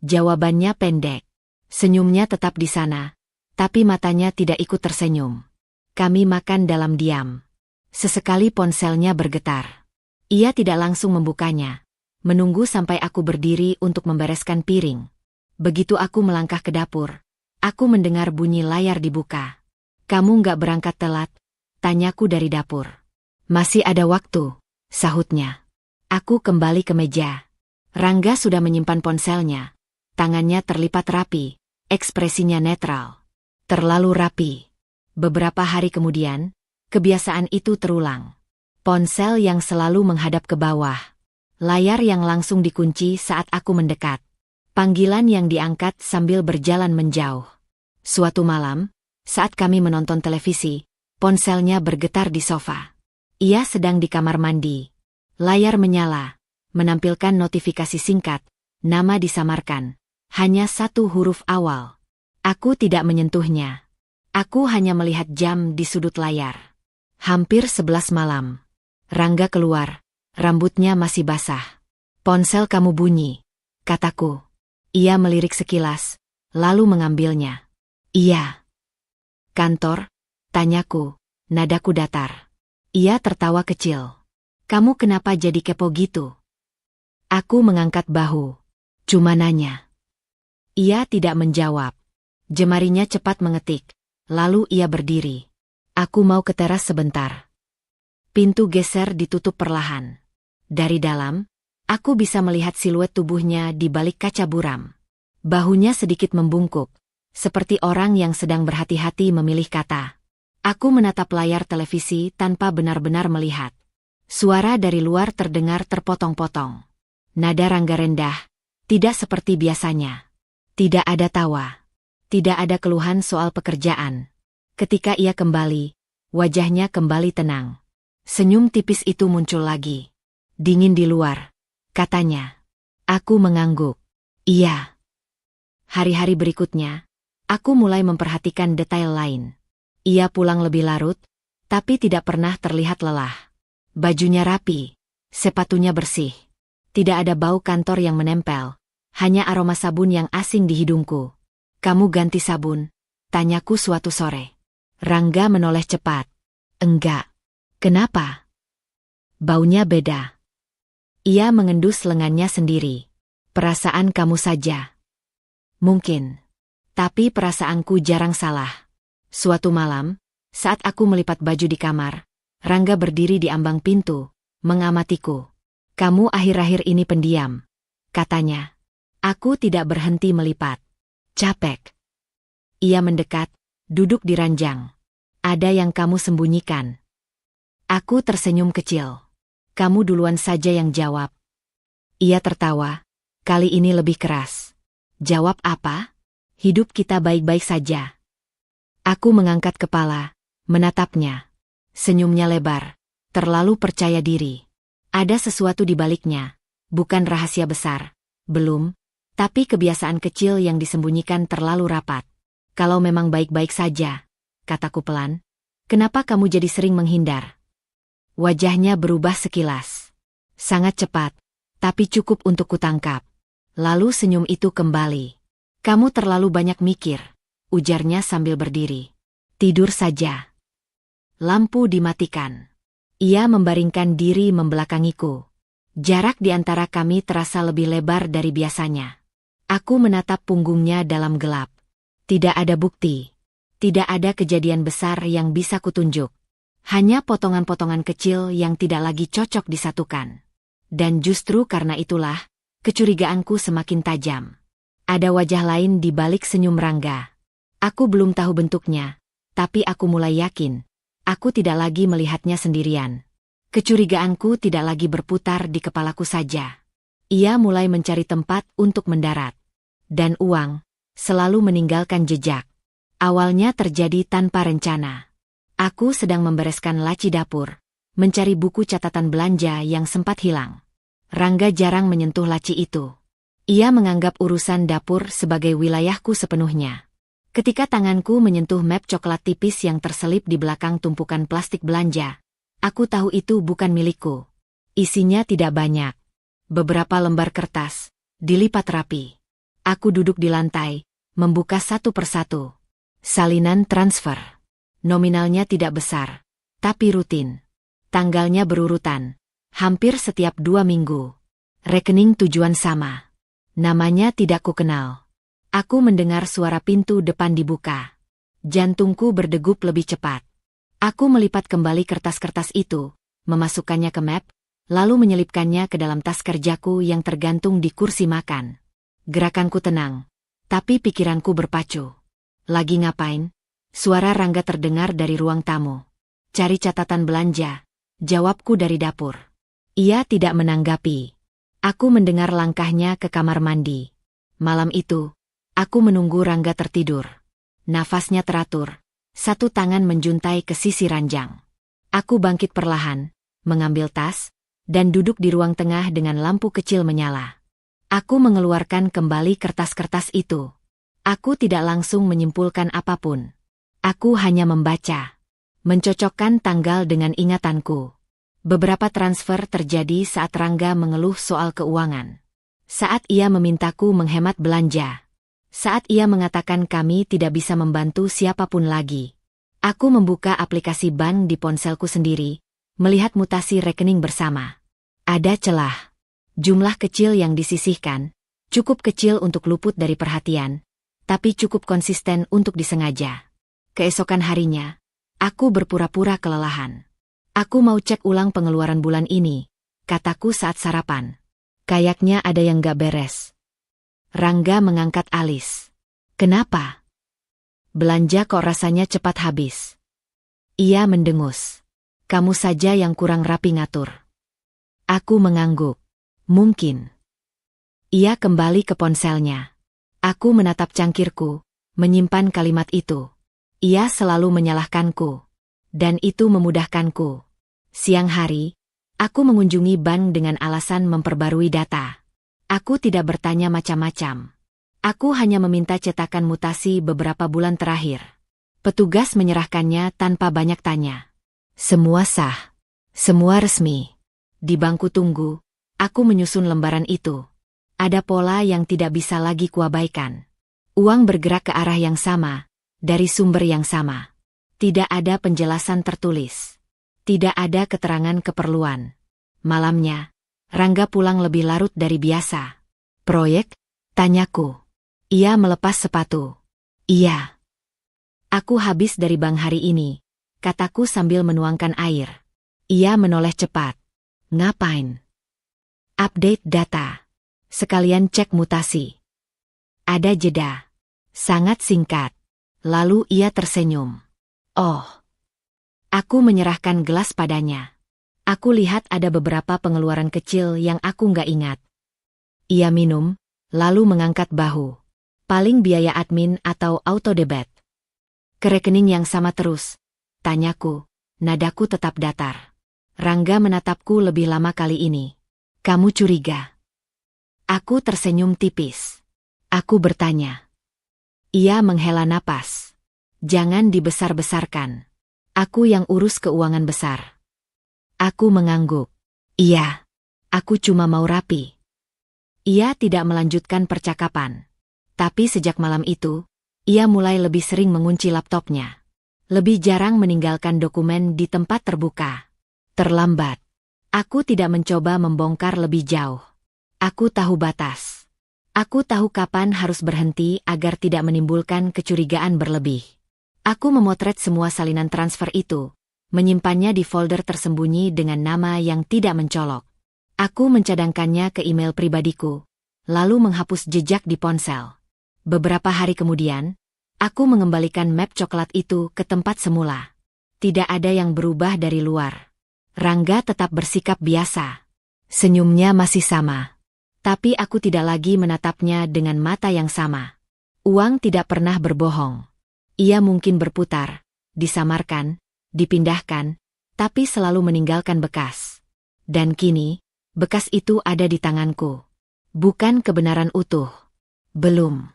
S1: Jawabannya pendek. Senyumnya tetap di sana, tapi matanya tidak ikut tersenyum. Kami makan dalam diam. Sesekali ponselnya bergetar. Ia tidak langsung membukanya. Menunggu sampai aku berdiri untuk membereskan piring. Begitu aku melangkah ke dapur, aku mendengar bunyi layar dibuka. Kamu nggak berangkat telat? Tanyaku dari dapur. Masih ada waktu, sahutnya. Aku kembali ke meja. Rangga sudah menyimpan ponselnya. Tangannya terlipat rapi, ekspresinya netral. Terlalu rapi. Beberapa hari kemudian, kebiasaan itu terulang. Ponsel yang selalu menghadap ke bawah. Layar yang langsung dikunci saat aku mendekat. Panggilan yang diangkat sambil berjalan menjauh. Suatu malam, saat kami menonton televisi, ponselnya bergetar di sofa. Ia sedang di kamar mandi. Layar menyala, menampilkan notifikasi singkat, nama disamarkan. Hanya satu huruf awal. Aku tidak menyentuhnya. Aku hanya melihat jam di sudut layar. Hampir 11 malam. Rangga keluar, rambutnya masih basah. Ponsel kamu bunyi, kataku. Ia melirik sekilas, lalu mengambilnya. Iya. Kantor? Tanyaku, nadaku datar. Ia tertawa kecil. Kamu kenapa jadi kepo gitu? Aku mengangkat bahu. Cuma nanya. Ia tidak menjawab. Jemarinya cepat mengetik, lalu ia berdiri. Aku mau ke teras sebentar. Pintu geser ditutup perlahan. Dari dalam, aku bisa melihat siluet tubuhnya di balik kaca buram. Bahunya sedikit membungkuk, seperti orang yang sedang berhati-hati memilih kata. Aku menatap layar televisi tanpa benar-benar melihat. Suara dari luar terdengar terpotong-potong. Nada Rangga rendah, tidak seperti biasanya. Tidak ada tawa. Tidak ada keluhan soal pekerjaan. Ketika ia kembali, wajahnya kembali tenang. Senyum tipis itu muncul lagi. Dingin di luar, katanya. Aku mengangguk. Iya. Hari-hari berikutnya, aku mulai memperhatikan detail lain. Ia pulang lebih larut, tapi tidak pernah terlihat lelah. Bajunya rapi, sepatunya bersih. Tidak ada bau kantor yang menempel, hanya aroma sabun yang asing di hidungku. Kamu ganti sabun? Tanyaku suatu sore. Rangga menoleh cepat. Enggak. Kenapa? Baunya beda. Ia mengendus lengannya sendiri. Perasaan kamu saja. Mungkin. Tapi perasaanku jarang salah. Suatu malam, saat aku melipat baju di kamar, Rangga berdiri di ambang pintu, mengamatiku. Kamu akhir-akhir ini pendiam, katanya. Aku tidak berhenti melipat. Capek. Ia mendekat, duduk di ranjang. Ada yang kamu sembunyikan. Aku tersenyum kecil. Kamu duluan saja yang jawab. Ia tertawa. Kali ini lebih keras. Jawab apa? Hidup kita baik-baik saja. Aku mengangkat kepala, menatapnya. Senyumnya lebar. Terlalu percaya diri. Ada sesuatu di baliknya. Bukan rahasia besar. Belum. Tapi kebiasaan kecil yang disembunyikan terlalu rapat. Kalau memang baik-baik saja, kataku pelan, kenapa kamu jadi sering menghindar? Wajahnya berubah sekilas. Sangat cepat, tapi cukup untuk kutangkap. Lalu senyum itu kembali. Kamu terlalu banyak mikir, ujarnya sambil berdiri. Tidur saja. Lampu dimatikan. Ia membaringkan diri membelakangiku. Jarak di antara kami terasa lebih lebar dari biasanya. Aku menatap punggungnya dalam gelap. Tidak ada bukti. Tidak ada kejadian besar yang bisa kutunjuk. Hanya potongan-potongan kecil yang tidak lagi cocok disatukan. Dan justru karena itulah, kecurigaanku semakin tajam. Ada wajah lain di balik senyum Rangga. Aku belum tahu bentuknya, tapi aku mulai yakin. Aku tidak lagi melihatnya sendirian. Kecurigaanku tidak lagi berputar di kepalaku saja. Ia mulai mencari tempat untuk mendarat. Dan uang selalu meninggalkan jejak. Awalnya terjadi tanpa rencana. Aku sedang membereskan laci dapur, mencari buku catatan belanja yang sempat hilang. Rangga jarang menyentuh laci itu. Ia menganggap urusan dapur sebagai wilayahku sepenuhnya. Ketika tanganku menyentuh map coklat tipis yang terselip di belakang tumpukan plastik belanja, aku tahu itu bukan milikku. Isinya tidak banyak. Beberapa lembar kertas, dilipat rapi. Aku duduk di lantai, membuka satu persatu. Salinan transfer. Nominalnya tidak besar, tapi rutin. Tanggalnya berurutan. Hampir setiap 2 minggu. Rekening tujuan sama. Namanya tidak kukenal. Aku mendengar suara pintu depan dibuka. Jantungku berdegup lebih cepat. Aku melipat kembali kertas-kertas itu, memasukkannya ke map, lalu menyelipkannya ke dalam tas kerjaku yang tergantung di kursi makan. Gerakanku tenang, tapi pikiranku berpacu. Lagi ngapain? Suara Rangga terdengar dari ruang tamu. Cari catatan belanja, jawabku dari dapur. Ia tidak menanggapi. Aku mendengar langkahnya ke kamar mandi. Malam itu, aku menunggu Rangga tertidur. Nafasnya teratur, satu tangan menjuntai ke sisi ranjang. Aku bangkit perlahan, mengambil tas, dan duduk di ruang tengah dengan lampu kecil menyala. Aku mengeluarkan kembali kertas-kertas itu. Aku tidak langsung menyimpulkan apapun. Aku hanya membaca. Mencocokkan tanggal dengan ingatanku. Beberapa transfer terjadi saat Rangga mengeluh soal keuangan. Saat ia memintaku menghemat belanja. Saat ia mengatakan kami tidak bisa membantu siapapun lagi. Aku membuka aplikasi bank di ponselku sendiri, melihat mutasi rekening bersama. Ada celah. Jumlah kecil yang disisihkan, cukup kecil untuk luput dari perhatian, tapi cukup konsisten untuk disengaja. Keesokan harinya, aku berpura-pura kelelahan. Aku mau cek ulang pengeluaran bulan ini, kataku saat sarapan. Kayaknya ada yang gak beres. Rangga mengangkat alis. Kenapa? Belanja kok rasanya cepat habis. Ia mendengus. Kamu saja yang kurang rapi ngatur. Aku mengangguk. Mungkin. Ia kembali ke ponselnya. Aku menatap cangkirku, menyimpan kalimat itu. Ia selalu menyalahkanku. Dan itu memudahkanku. Siang hari, aku mengunjungi bank dengan alasan memperbarui data. Aku tidak bertanya macam-macam. Aku hanya meminta cetakan mutasi beberapa bulan terakhir. Petugas menyerahkannya tanpa banyak tanya. Semua sah. Semua resmi. Di bangku tunggu, aku menyusun lembaran itu. Ada pola yang tidak bisa lagi kuabaikan. Uang bergerak ke arah yang sama, dari sumber yang sama. Tidak ada penjelasan tertulis. Tidak ada keterangan keperluan. Malamnya, Rangga pulang lebih larut dari biasa. Proyek? Tanyaku. Ia melepas sepatu. Iya. Aku habis dari bank hari ini, kataku sambil menuangkan air. Ia menoleh cepat. Ngapain? Update data. Sekalian cek mutasi. Ada jeda. Sangat singkat. Lalu ia tersenyum. Oh. Aku menyerahkan gelas padanya. Aku lihat ada beberapa pengeluaran kecil yang aku nggak ingat. Ia minum, lalu mengangkat bahu. Paling biaya admin atau autodebit. Ke rekening yang sama terus, tanyaku, nadaku tetap datar. Rangga menatapku lebih lama kali ini. Kamu curiga? Aku tersenyum tipis. Aku bertanya. Ia menghela napas. Jangan dibesar-besarkan. Aku yang urus keuangan besar. Aku mengangguk. Iya, aku cuma mau rapi. Ia tidak melanjutkan percakapan. Tapi sejak malam itu, ia mulai lebih sering mengunci laptopnya. Lebih jarang meninggalkan dokumen di tempat terbuka. Terlambat. Aku tidak mencoba membongkar lebih jauh. Aku tahu batas. Aku tahu kapan harus berhenti agar tidak menimbulkan kecurigaan berlebih. Aku memotret semua salinan transfer itu, menyimpannya di folder tersembunyi dengan nama yang tidak mencolok. Aku mencadangkannya ke email pribadiku, lalu menghapus jejak di ponsel. Beberapa hari kemudian, aku mengembalikan map coklat itu ke tempat semula. Tidak ada yang berubah dari luar. Rangga tetap bersikap biasa. Senyumnya masih sama. Tapi aku tidak lagi menatapnya dengan mata yang sama. Uang tidak pernah berbohong. Ia mungkin berputar, disamarkan, dipindahkan, tapi selalu meninggalkan bekas. Dan kini, bekas itu ada di tanganku. Bukan kebenaran utuh. Belum.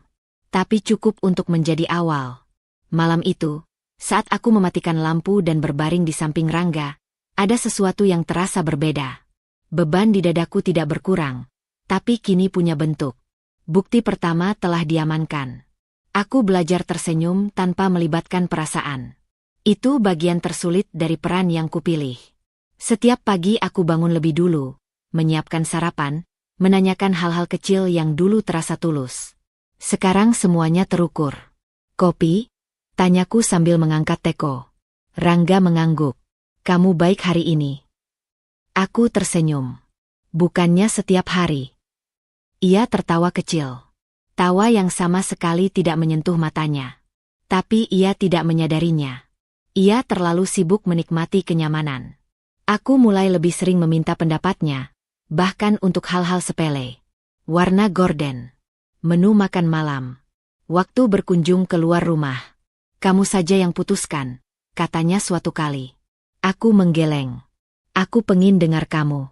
S1: Tapi cukup untuk menjadi awal. Malam itu, saat aku mematikan lampu dan berbaring di samping Rangga, ada sesuatu yang terasa berbeda. Beban di dadaku tidak berkurang. Tapi kini punya bentuk. Bukti pertama telah diamankan. Aku belajar tersenyum tanpa melibatkan perasaan. Itu bagian tersulit dari peran yang kupilih. Setiap pagi aku bangun lebih dulu, menyiapkan sarapan, menanyakan hal-hal kecil yang dulu terasa tulus. Sekarang semuanya terukur. Kopi? Tanyaku sambil mengangkat teko. Rangga mengangguk. Kamu baik hari ini. Aku tersenyum. Bukannya setiap hari. Ia tertawa kecil. Tawa yang sama sekali tidak menyentuh matanya. Tapi ia tidak menyadarinya. Ia terlalu sibuk menikmati kenyamanan. Aku mulai lebih sering meminta pendapatnya, bahkan untuk hal-hal sepele. Warna gorden. Menu makan malam. Waktu berkunjung keluar rumah. Kamu saja yang putuskan, katanya suatu kali. Aku menggeleng. Aku pengin dengar kamu.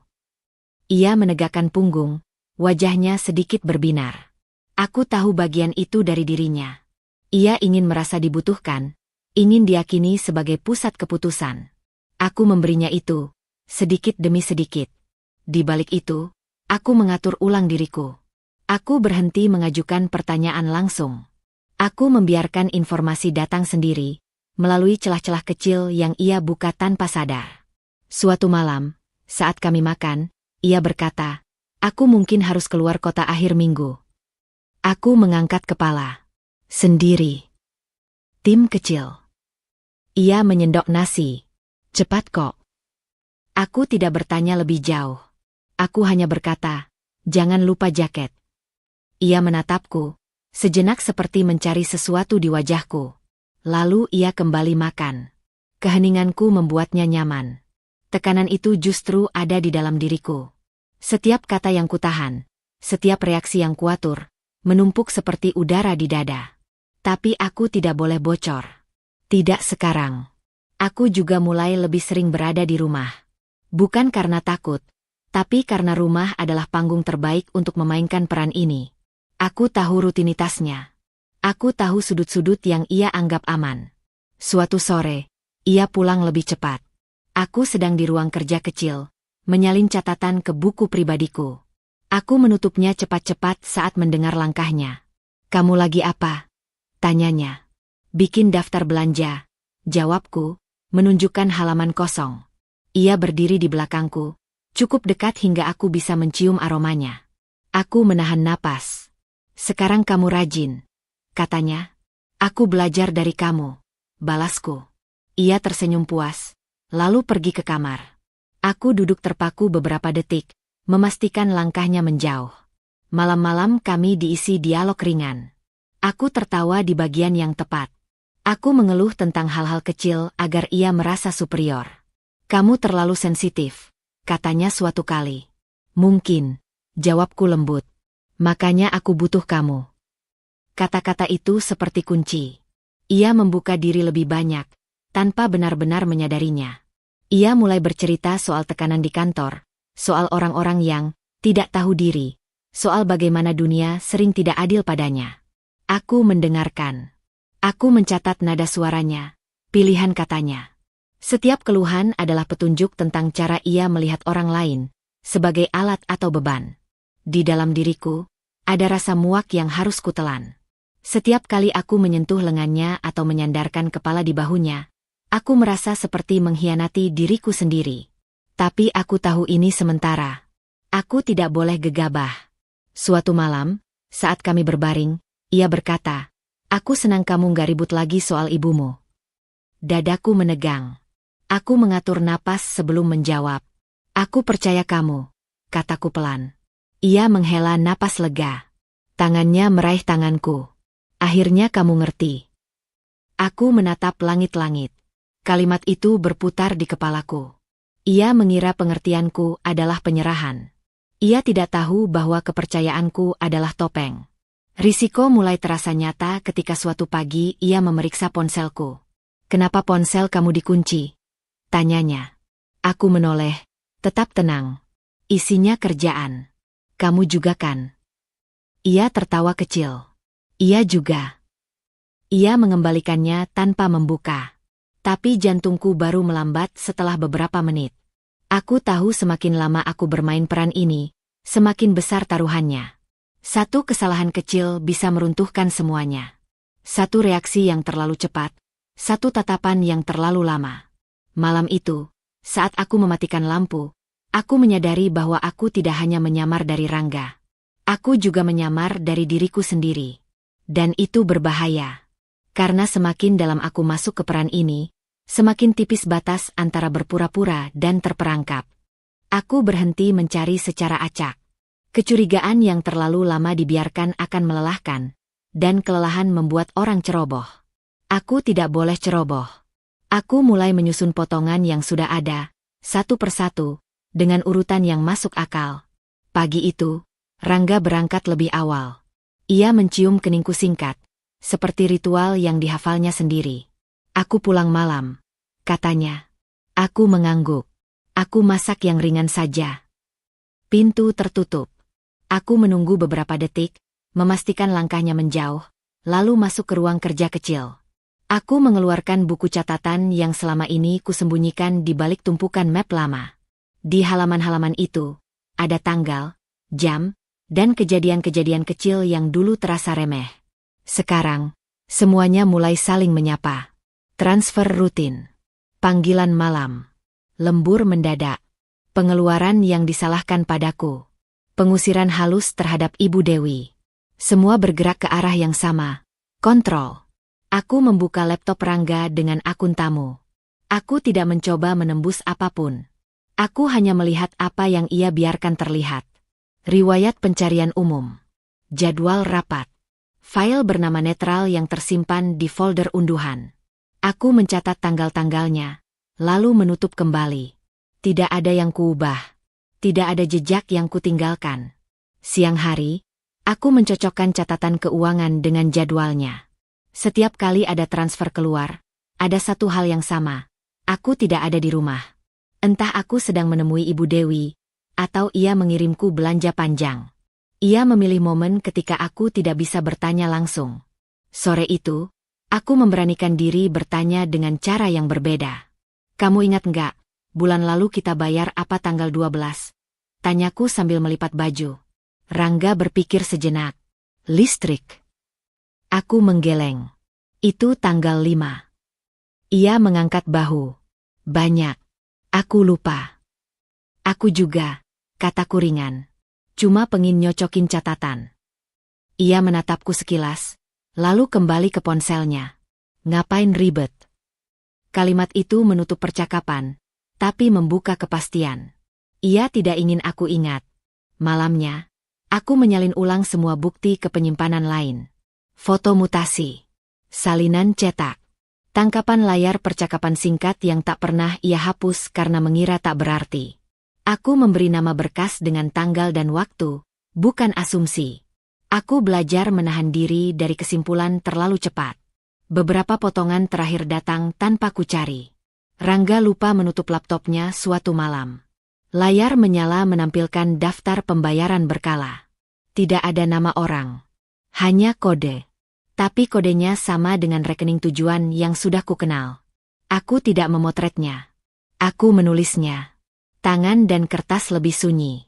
S1: Ia menegakkan punggung. Wajahnya sedikit berbinar. Aku tahu bagian itu dari dirinya. Ia ingin merasa dibutuhkan, ingin diyakini sebagai pusat keputusan. Aku memberinya itu, sedikit demi sedikit. Di balik itu, aku mengatur ulang diriku. Aku berhenti mengajukan pertanyaan langsung. Aku membiarkan informasi datang sendiri, melalui celah-celah kecil yang ia buka tanpa sadar. Suatu malam, saat kami makan, ia berkata, aku mungkin harus keluar kota akhir minggu. Aku mengangkat kepala. Sendiri. Tim kecil. Ia menyendok nasi. Cepat kok. Aku tidak bertanya lebih jauh. Aku hanya berkata, jangan lupa jaket. Ia menatapku, sejenak seperti mencari sesuatu di wajahku. Lalu ia kembali makan. Keheninganku membuatnya nyaman. Tekanan itu justru ada di dalam diriku. Setiap kata yang kutahan, setiap reaksi yang kuatur, menumpuk seperti udara di dada. Tapi aku tidak boleh bocor. Tidak sekarang. Aku juga mulai lebih sering berada di rumah. Bukan karena takut, tapi karena rumah adalah panggung terbaik untuk memainkan peran ini. Aku tahu rutinitasnya. Aku tahu sudut-sudut yang ia anggap aman. Suatu sore, ia pulang lebih cepat. Aku sedang di ruang kerja kecil, menyalin catatan ke buku pribadiku. Aku menutupnya cepat-cepat saat mendengar langkahnya. Kamu lagi apa? Tanyanya. Bikin daftar belanja. Jawabku, menunjukkan halaman kosong. Ia berdiri di belakangku, Cukup dekat hingga aku bisa mencium aromanya. Aku menahan napas. Sekarang kamu rajin, katanya. Aku belajar dari kamu, balasku. Ia tersenyum puas, lalu pergi ke kamar. Aku duduk terpaku beberapa detik, memastikan langkahnya menjauh. Malam-malam kami diisi dialog ringan. Aku tertawa di bagian yang tepat. Aku mengeluh tentang hal-hal kecil agar ia merasa superior. Kamu terlalu sensitif, katanya suatu kali. Mungkin, jawabku lembut. Makanya aku butuh kamu. Kata-kata itu seperti kunci. Ia membuka diri lebih banyak, tanpa benar-benar menyadarinya. Ia mulai bercerita soal tekanan di kantor, soal orang-orang yang tidak tahu diri, soal bagaimana dunia sering tidak adil padanya. Aku mendengarkan. Aku mencatat nada suaranya, pilihan katanya. Setiap keluhan adalah petunjuk tentang cara ia melihat orang lain, sebagai alat atau beban. Di dalam diriku, ada rasa muak yang harus kutelan. Setiap kali aku menyentuh lengannya atau menyandarkan kepala di bahunya, aku merasa seperti mengkhianati diriku sendiri. Tapi aku tahu ini sementara. Aku tidak boleh gegabah. Suatu malam, saat kami berbaring, ia berkata, "Aku senang kamu gak ribut lagi soal ibumu." Dadaku menegang. Aku mengatur napas sebelum menjawab. "Aku percaya kamu," kataku pelan. Ia menghela napas lega. Tangannya meraih tanganku. "Akhirnya kamu ngerti." Aku menatap langit-langit. Kalimat itu berputar di kepalaku. Ia mengira pengertianku adalah penyerahan. Ia tidak tahu bahwa kepercayaanku adalah topeng. Risiko mulai terasa nyata ketika suatu pagi ia memeriksa ponselku. "Kenapa ponsel kamu dikunci?" tanyanya. Aku menoleh, tetap tenang. Isinya kerjaan. "Kamu juga kan?" Ia tertawa kecil. "Iya juga." Ia mengembalikannya tanpa membuka. Tapi jantungku baru melambat setelah beberapa menit. Aku tahu semakin lama aku bermain peran ini, semakin besar taruhannya. Satu kesalahan kecil bisa meruntuhkan semuanya. Satu reaksi yang terlalu cepat, satu tatapan yang terlalu lama. Malam itu, saat aku mematikan lampu, aku menyadari bahwa aku tidak hanya menyamar dari Rangga. Aku juga menyamar dari diriku sendiri. Dan itu berbahaya. Karena semakin dalam aku masuk ke peran ini, semakin tipis batas antara berpura-pura dan terperangkap. Aku berhenti mencari secara acak. Kecurigaan yang terlalu lama dibiarkan akan melelahkan, dan kelelahan membuat orang ceroboh. Aku tidak boleh ceroboh. Aku mulai menyusun potongan yang sudah ada, satu persatu, dengan urutan yang masuk akal. Pagi itu, Rangga berangkat lebih awal. Ia mencium keningku singkat, seperti ritual yang dihafalnya sendiri. "Aku pulang malam," katanya. Aku mengangguk. "Aku masak yang ringan saja." Pintu tertutup. Aku menunggu beberapa detik, memastikan langkahnya menjauh, lalu masuk ke ruang kerja kecil. Aku mengeluarkan buku catatan yang selama ini kusembunyikan di balik tumpukan map lama. Di halaman-halaman itu, ada tanggal, jam, dan kejadian-kejadian kecil yang dulu terasa remeh. Sekarang, semuanya mulai saling menyapa. Transfer rutin. Panggilan malam. Lembur mendadak. Pengeluaran yang disalahkan padaku. Pengusiran halus terhadap Ibu Dewi. Semua bergerak ke arah yang sama. Kontrol. Aku membuka laptop Rangga dengan akun tamu. Aku tidak mencoba menembus apapun. Aku hanya melihat apa yang ia biarkan terlihat. Riwayat pencarian umum. Jadwal rapat. File bernama netral yang tersimpan di folder unduhan. Aku mencatat tanggal-tanggalnya, lalu menutup kembali. Tidak ada yang kuubah. Tidak ada jejak yang kutinggalkan. Siang hari, aku mencocokkan catatan keuangan dengan jadwalnya. Setiap kali ada transfer keluar, ada satu hal yang sama. Aku tidak ada di rumah. Entah aku sedang menemui Ibu Dewi, atau ia mengirimku belanja panjang. Ia memilih momen ketika aku tidak bisa bertanya langsung. Sore itu, aku memberanikan diri bertanya dengan cara yang berbeda. "Kamu ingat nggak, bulan lalu kita bayar apa tanggal 12? Tanyaku sambil melipat baju. Rangga berpikir sejenak. "Listrik." Aku menggeleng. "Itu tanggal 5. Ia mengangkat bahu. "Banyak. Aku lupa." Aku juga, kataku ringan. Cuma pengin nyocokin catatan. Ia menatapku sekilas, lalu kembali ke ponselnya. Ngapain ribet? Kalimat itu menutup percakapan, tapi membuka kepastian. Ia tidak ingin aku ingat. Malamnya, aku menyalin ulang semua bukti ke penyimpanan lain. Foto mutasi, salinan cetak, tangkapan layar percakapan singkat yang tak pernah ia hapus karena mengira tak berarti. Aku memberi nama berkas dengan tanggal dan waktu, bukan asumsi. Aku belajar menahan diri dari kesimpulan terlalu cepat. Beberapa potongan terakhir datang tanpa kucari. Rangga lupa menutup laptopnya suatu malam. Layar menyala menampilkan daftar pembayaran berkala. Tidak ada nama orang. Hanya kode. Tapi kodenya sama dengan rekening tujuan yang sudah kukenal. Aku tidak memotretnya. Aku menulisnya. Tangan dan kertas lebih sunyi.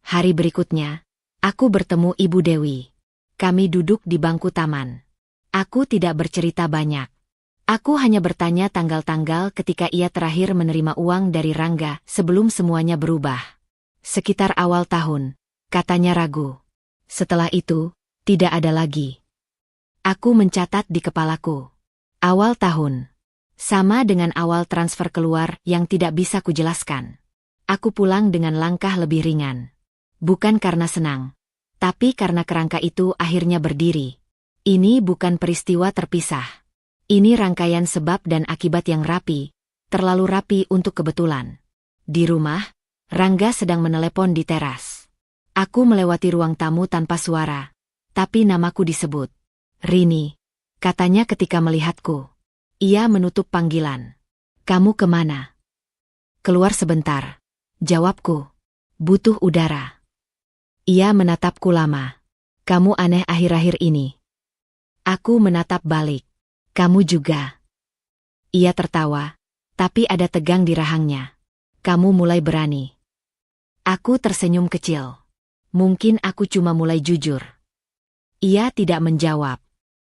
S1: Hari berikutnya, aku bertemu Ibu Dewi. Kami duduk di bangku taman. Aku tidak bercerita banyak. Aku hanya bertanya tanggal-tanggal ketika ia terakhir menerima uang dari Rangga sebelum semuanya berubah. Sekitar awal tahun, katanya ragu. Setelah itu, tidak ada lagi. Aku mencatat di kepalaku. Awal tahun. Sama dengan awal transfer keluar yang tidak bisa kujelaskan. Aku pulang dengan langkah lebih ringan. Bukan karena senang, tapi karena kerangka itu akhirnya berdiri. Ini bukan peristiwa terpisah. Ini rangkaian sebab dan akibat yang rapi, terlalu rapi untuk kebetulan. Di rumah, Rangga sedang menelepon di teras. Aku melewati ruang tamu tanpa suara, tapi namaku disebut. Rini, katanya ketika melihatku. Ia menutup panggilan. Kamu kemana? Keluar sebentar. Jawabku. Butuh udara. Ia menatapku lama. Kamu aneh akhir-akhir ini. Aku menatap balik. Kamu juga. Ia tertawa, tapi ada tegang di rahangnya. Kamu mulai berani. Aku tersenyum kecil. Mungkin aku cuma mulai jujur. Ia tidak menjawab.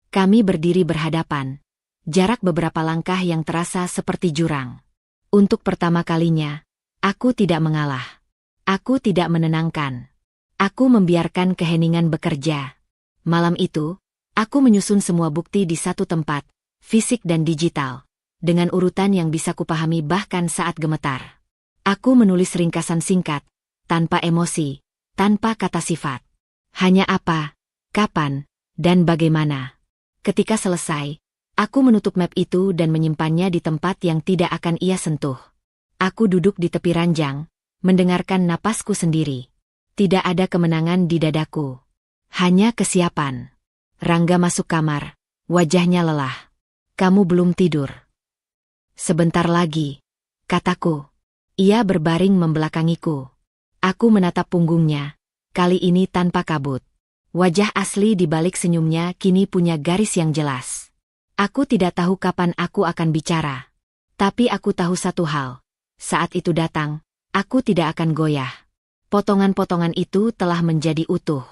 S1: Kami berdiri berhadapan. Jarak beberapa langkah yang terasa seperti jurang. Untuk pertama kalinya, aku tidak mengalah. Aku tidak menenangkan. Aku membiarkan keheningan bekerja. Malam itu, aku menyusun semua bukti di satu tempat, fisik dan digital, dengan urutan yang bisa kupahami bahkan saat gemetar. Aku menulis ringkasan singkat, tanpa emosi, tanpa kata sifat. Hanya apa, kapan, dan bagaimana. Ketika selesai, aku menutup map itu dan menyimpannya di tempat yang tidak akan ia sentuh. Aku duduk di tepi ranjang, mendengarkan napasku sendiri. Tidak ada kemenangan di dadaku. Hanya kesiapan. Rangga masuk kamar, wajahnya lelah. Kamu belum tidur. Sebentar lagi, kataku. Ia berbaring membelakangiku. Aku menatap punggungnya, kali ini tanpa kabut. Wajah asli di balik senyumnya kini punya garis yang jelas. Aku tidak tahu kapan aku akan bicara. Tapi aku tahu satu hal. Saat itu datang, aku tidak akan goyah. Potongan-potongan itu telah menjadi utuh.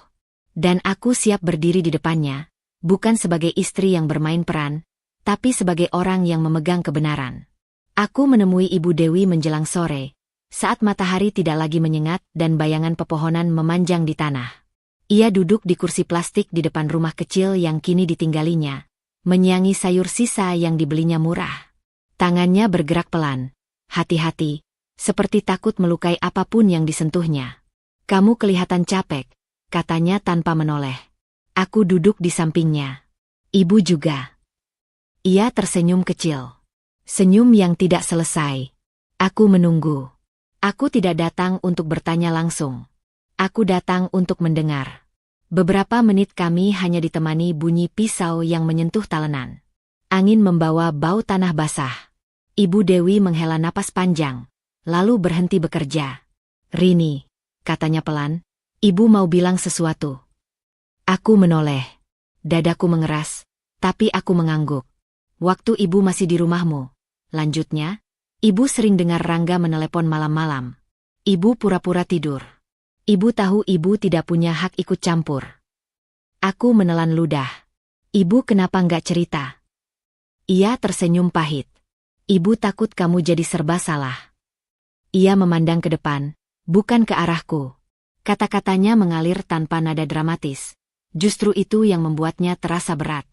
S1: Dan aku siap berdiri di depannya, bukan sebagai istri yang bermain peran, tapi sebagai orang yang memegang kebenaran. Aku menemui Ibu Dewi menjelang sore, saat matahari tidak lagi menyengat dan bayangan pepohonan memanjang di tanah. Ia duduk di kursi plastik di depan rumah kecil yang kini ditinggalinya, menyiangi sayur sisa yang dibelinya murah. Tangannya bergerak pelan. Hati-hati, seperti takut melukai apapun yang disentuhnya. Kamu kelihatan capek, katanya tanpa menoleh. Aku duduk di sampingnya. Ibu juga. Ia tersenyum kecil. Senyum yang tidak selesai. Aku menunggu. Aku tidak datang untuk bertanya langsung. Aku datang untuk mendengar. Beberapa menit kami hanya ditemani bunyi pisau yang menyentuh talenan. Angin membawa bau tanah basah. Ibu Dewi menghela napas panjang, lalu berhenti bekerja. Rini, katanya pelan, ibu mau bilang sesuatu. Aku menoleh. Dadaku mengeras, tapi aku mengangguk. Waktu ibu masih di rumahmu, lanjutnya, ibu sering dengar Rangga menelepon malam-malam. Ibu pura-pura tidur. Ibu tahu ibu tidak punya hak ikut campur. Aku menelan ludah. Ibu kenapa nggak cerita? Ia tersenyum pahit. Ibu takut kamu jadi serba salah. Ia memandang ke depan, Bukan ke arahku. Kata-katanya mengalir tanpa nada dramatis. Justru itu yang membuatnya terasa berat.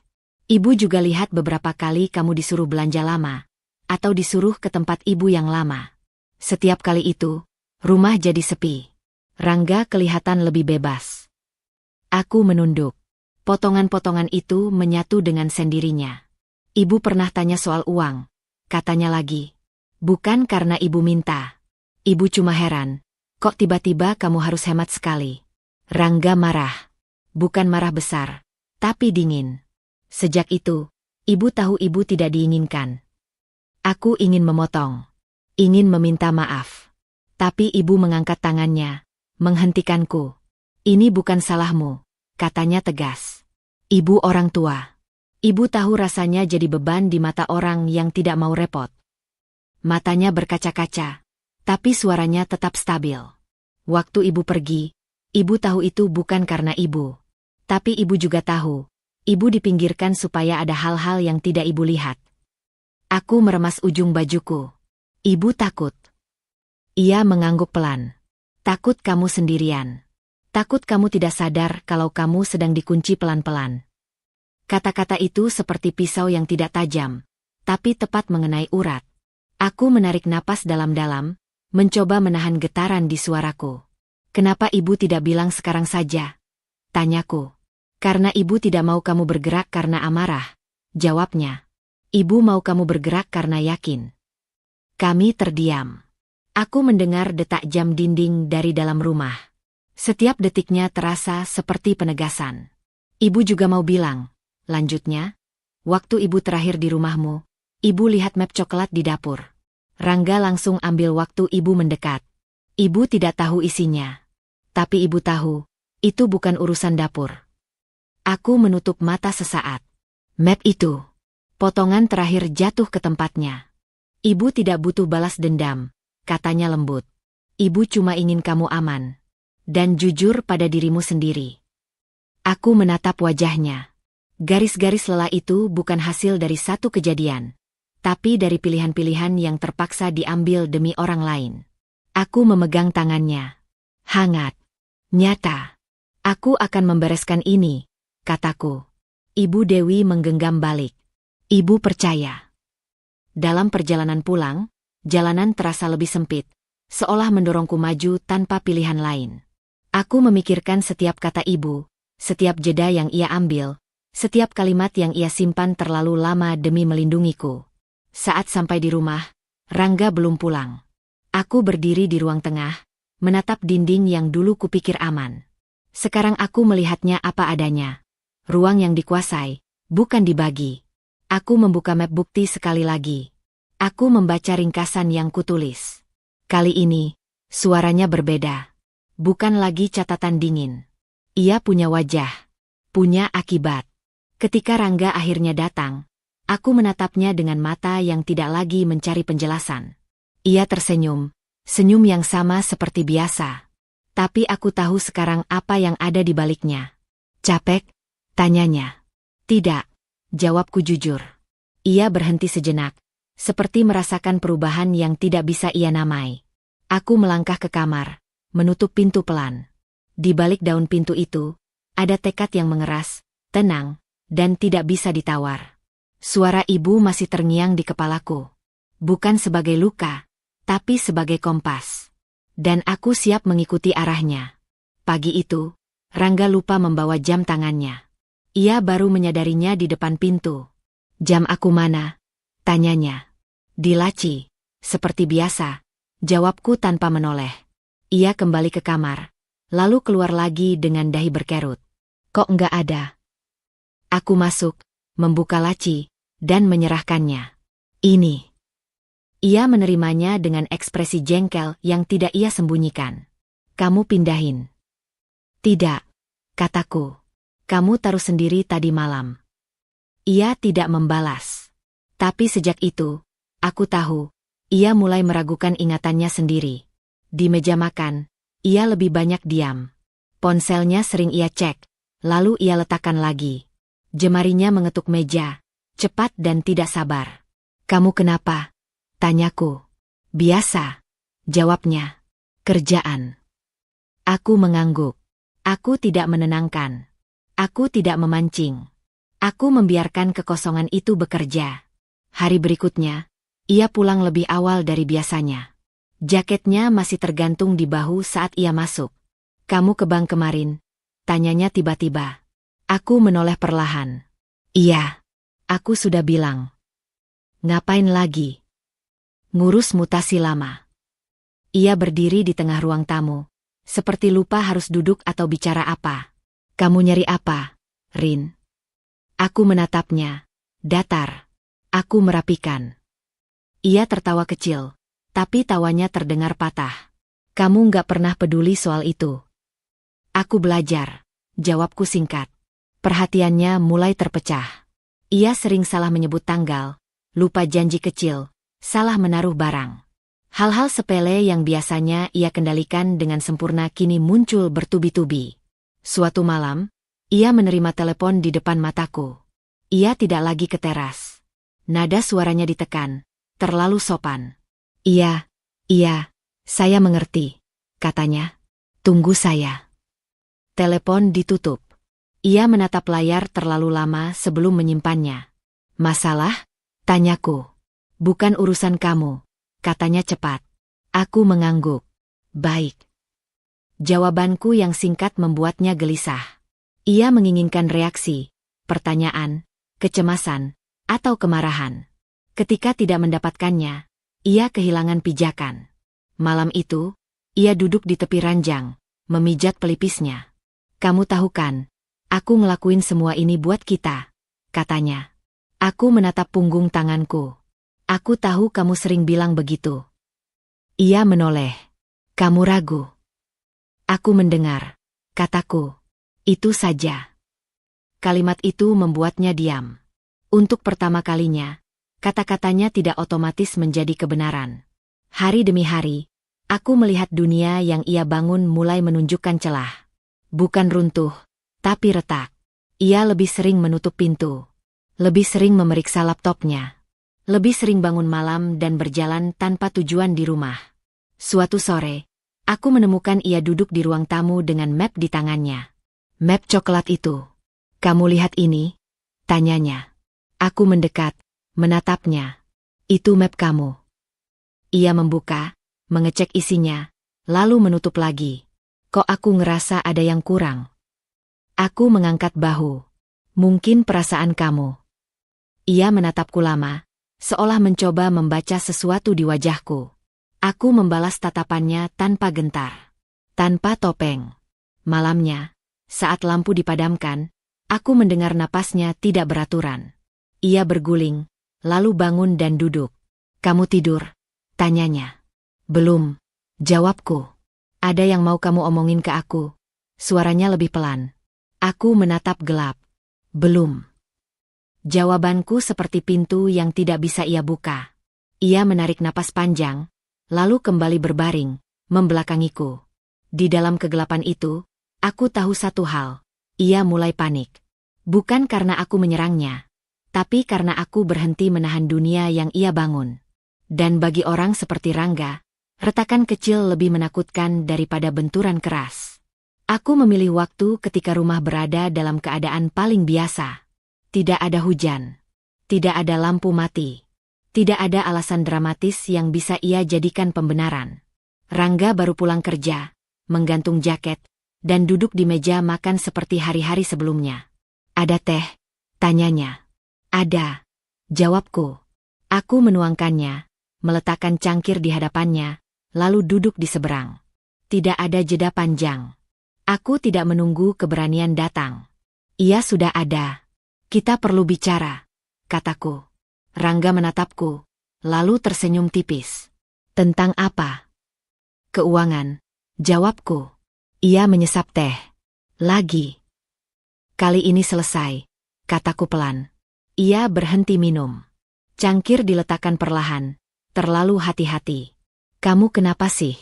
S1: Ibu juga lihat beberapa kali kamu disuruh belanja lama. Atau disuruh ke tempat ibu yang lama. Setiap kali itu, rumah jadi sepi. Rangga kelihatan lebih bebas. Aku menunduk. Potongan-potongan itu menyatu dengan sendirinya. Ibu pernah tanya soal uang. Katanya lagi. Bukan karena ibu minta. Ibu cuma heran. Kok tiba-tiba kamu harus hemat sekali? Rangga marah. Bukan marah besar, tapi dingin. Sejak itu, ibu tahu ibu tidak diinginkan. Aku ingin memotong. Ingin meminta maaf. Tapi ibu mengangkat tangannya, menghentikanku. Ini bukan salahmu, katanya tegas. Ibu orang tua. Ibu tahu rasanya jadi beban di mata orang yang tidak mau repot. Matanya berkaca-kaca. Tapi suaranya tetap stabil. Waktu ibu pergi, ibu tahu itu bukan karena ibu. Tapi ibu juga tahu, ibu dipinggirkan supaya ada hal-hal yang tidak ibu lihat. Aku meremas ujung bajuku. Ibu takut. Ia mengangguk pelan. Takut kamu sendirian. Takut kamu tidak sadar kalau kamu sedang dikunci pelan-pelan. Kata-kata itu seperti pisau yang tidak tajam, tapi tepat mengenai urat. Aku menarik napas dalam-dalam, mencoba menahan getaran di suaraku. Kenapa ibu tidak bilang sekarang saja? Tanyaku. Karena ibu tidak mau kamu bergerak karena amarah. Jawabnya. Ibu mau kamu bergerak karena yakin. Kami terdiam. Aku mendengar detak jam dinding dari dalam rumah. Setiap detiknya terasa seperti penegasan. Ibu juga mau bilang. Lanjutnya. Waktu ibu terakhir di rumahmu, ibu lihat map coklat di dapur. Rangga langsung ambil waktu ibu mendekat. Ibu tidak tahu isinya. Tapi ibu tahu, itu bukan urusan dapur. Aku menutup mata sesaat. Map itu. Potongan terakhir jatuh ke tempatnya. Ibu tidak butuh balas dendam, katanya lembut. Ibu cuma ingin kamu aman. Dan jujur pada dirimu sendiri. Aku menatap wajahnya. Garis-garis lelah itu bukan hasil dari satu kejadian. Tapi dari pilihan-pilihan yang terpaksa diambil demi orang lain. Aku memegang tangannya. Hangat. Nyata. Aku akan membereskan ini, kataku. Ibu Dewi menggenggam balik. Ibu percaya. Dalam perjalanan pulang, jalanan terasa lebih sempit, seolah mendorongku maju tanpa pilihan lain. Aku memikirkan setiap kata ibu, setiap jeda yang ia ambil, setiap kalimat yang ia simpan terlalu lama demi melindungiku. Saat sampai di rumah, Rangga belum pulang. Aku berdiri di ruang tengah, menatap dinding yang dulu kupikir aman. Sekarang aku melihatnya apa adanya. Ruang yang dikuasai, bukan dibagi. Aku membuka map bukti sekali lagi. Aku membaca ringkasan yang kutulis. Kali ini, suaranya berbeda. Bukan lagi catatan dingin. Ia punya wajah. Punya akibat. Ketika Rangga akhirnya datang, aku menatapnya dengan mata yang tidak lagi mencari penjelasan. Ia tersenyum, senyum yang sama seperti biasa. Tapi aku tahu sekarang apa yang ada di baliknya. Capek? Tanyanya. Tidak, jawabku jujur. Ia berhenti sejenak, seperti merasakan perubahan yang tidak bisa ia namai. Aku melangkah ke kamar, menutup pintu pelan. Di balik daun pintu itu, ada tekad yang mengeras, tenang, dan tidak bisa ditawar. Suara ibu masih terngiang di kepalaku. Bukan sebagai luka, tapi sebagai kompas. Dan aku siap mengikuti arahnya. Pagi itu, Rangga lupa membawa jam tangannya. Ia baru menyadarinya di depan pintu. Jam aku mana? Tanyanya. Di laci. Seperti biasa. Jawabku tanpa menoleh. Ia kembali ke kamar. Lalu keluar lagi dengan dahi berkerut. Kok enggak ada? Aku masuk, membuka laci, dan menyerahkannya. Ini. Ia menerimanya dengan ekspresi jengkel yang tidak ia sembunyikan. Kamu pindahin. Tidak, kataku. Kamu taruh sendiri tadi malam. Ia tidak membalas. Tapi sejak itu, aku tahu, ia mulai meragukan ingatannya sendiri. Di meja makan, ia lebih banyak diam. Ponselnya sering ia cek, lalu ia letakkan lagi. Jemarinya mengetuk meja, cepat dan tidak sabar. Kamu kenapa? Tanyaku. Biasa, jawabnya. Kerjaan. Aku mengangguk. Aku tidak menenangkan. Aku tidak memancing. Aku membiarkan kekosongan itu bekerja. Hari berikutnya, ia pulang lebih awal dari biasanya. Jaketnya masih tergantung di bahu saat ia masuk. "Kamu ke bank kemarin?" tanyanya tiba-tiba. Aku menoleh perlahan. "Iya, aku sudah bilang." "Ngapain lagi?" "Ngurus mutasi lama." Ia berdiri di tengah ruang tamu, seperti lupa harus duduk atau bicara apa. "Kamu nyari apa, Rin?" Aku menatapnya. Datar. Aku merapikan. Ia tertawa kecil, tapi tawanya terdengar patah. "Kamu nggak pernah peduli soal itu." "Aku belajar," jawabku singkat. Perhatiannya mulai terpecah. Ia sering salah menyebut tanggal, lupa janji kecil, salah menaruh barang. Hal-hal sepele yang biasanya ia kendalikan dengan sempurna kini muncul bertubi-tubi. Suatu malam, ia menerima telepon di depan mataku. Ia tidak lagi ke teras. Nada suaranya ditekan, terlalu sopan. Iya, saya mengerti," katanya. "Tunggu saya." Telepon ditutup. Ia menatap layar terlalu lama sebelum menyimpannya. "Masalah?" tanyaku. "Bukan urusan kamu," katanya cepat. Aku mengangguk. "Baik." Jawabanku yang singkat membuatnya gelisah. Ia menginginkan reaksi, pertanyaan, kecemasan, atau kemarahan. Ketika tidak mendapatkannya, ia kehilangan pijakan. Malam itu, ia duduk di tepi ranjang, memijat pelipisnya. "Kamu tahu kan, aku ngelakuin semua ini buat kita," katanya. Aku menatap punggung tanganku. "Aku tahu kamu sering bilang begitu." Ia menoleh. "Kamu ragu?" "Aku mendengar," kataku. "Itu saja." Kalimat itu membuatnya diam. Untuk pertama kalinya, kata-katanya tidak otomatis menjadi kebenaran. Hari demi hari, aku melihat dunia yang ia bangun mulai menunjukkan celah. Bukan runtuh, tapi retak. Ia lebih sering menutup pintu. Lebih sering memeriksa laptopnya. Lebih sering bangun malam dan berjalan tanpa tujuan di rumah. Suatu sore, aku menemukan ia duduk di ruang tamu dengan map di tangannya. "Map coklat itu. Kamu lihat ini?" tanyanya. Aku mendekat, menatapnya. "Itu map kamu." Ia membuka, mengecek isinya, lalu menutup lagi. "Kok aku ngerasa ada yang kurang?" Aku mengangkat bahu. "Mungkin perasaan kamu." Ia menatapku lama, seolah mencoba membaca sesuatu di wajahku. Aku membalas tatapannya tanpa gentar. Tanpa topeng. Malamnya, saat lampu dipadamkan, aku mendengar napasnya tidak beraturan. Ia berguling, lalu bangun dan duduk. "Kamu tidur?" tanyanya. "Belum," jawabku. "Ada yang mau kamu omongin ke aku?" Suaranya lebih pelan. Aku menatap gelap. "Belum." Jawabanku seperti pintu yang tidak bisa ia buka. Ia menarik napas panjang, lalu kembali berbaring, membelakangiku. Di dalam kegelapan itu, aku tahu satu hal. Ia mulai panik. Bukan karena aku menyerangnya, tapi karena aku berhenti menahan dunia yang ia bangun. Dan bagi orang seperti Rangga, retakan kecil lebih menakutkan daripada benturan keras. Aku memilih waktu ketika rumah berada dalam keadaan paling biasa. Tidak ada hujan. Tidak ada lampu mati. Tidak ada alasan dramatis yang bisa ia jadikan pembenaran. Rangga baru pulang kerja, menggantung jaket, dan duduk di meja makan seperti hari-hari sebelumnya. "Ada teh?" tanyanya. "Ada," jawabku. Aku menuangkannya, meletakkan cangkir di hadapannya, lalu duduk di seberang. Tidak ada jeda panjang. Aku tidak menunggu keberanian datang. Ia sudah ada. "Kita perlu bicara," kataku. Rangga menatapku, lalu tersenyum tipis. "Tentang apa?" "Keuangan," jawabku. Ia menyesap teh. "Lagi." "Kali ini selesai," kataku pelan. Ia berhenti minum. Cangkir diletakkan perlahan, terlalu hati-hati. "Kamu kenapa sih?"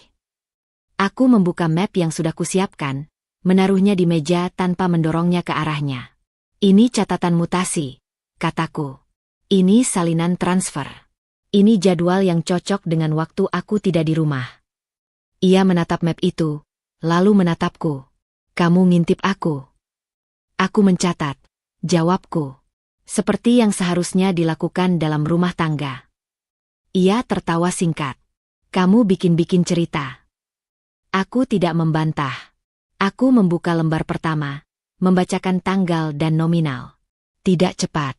S1: Aku membuka map yang sudah kusiapkan, menaruhnya di meja tanpa mendorongnya ke arahnya. "Ini catatan mutasi," kataku. "Ini salinan transfer. Ini jadwal yang cocok dengan waktu aku tidak di rumah." Ia menatap map itu, lalu menatapku. Kamu ngintip aku. Aku mencatat. Jawabku. Seperti yang seharusnya dilakukan dalam rumah tangga. Ia tertawa singkat. Kamu bikin-bikin cerita. Aku tidak membantah. Aku membuka lembar pertama, membacakan tanggal dan nominal. Tidak cepat.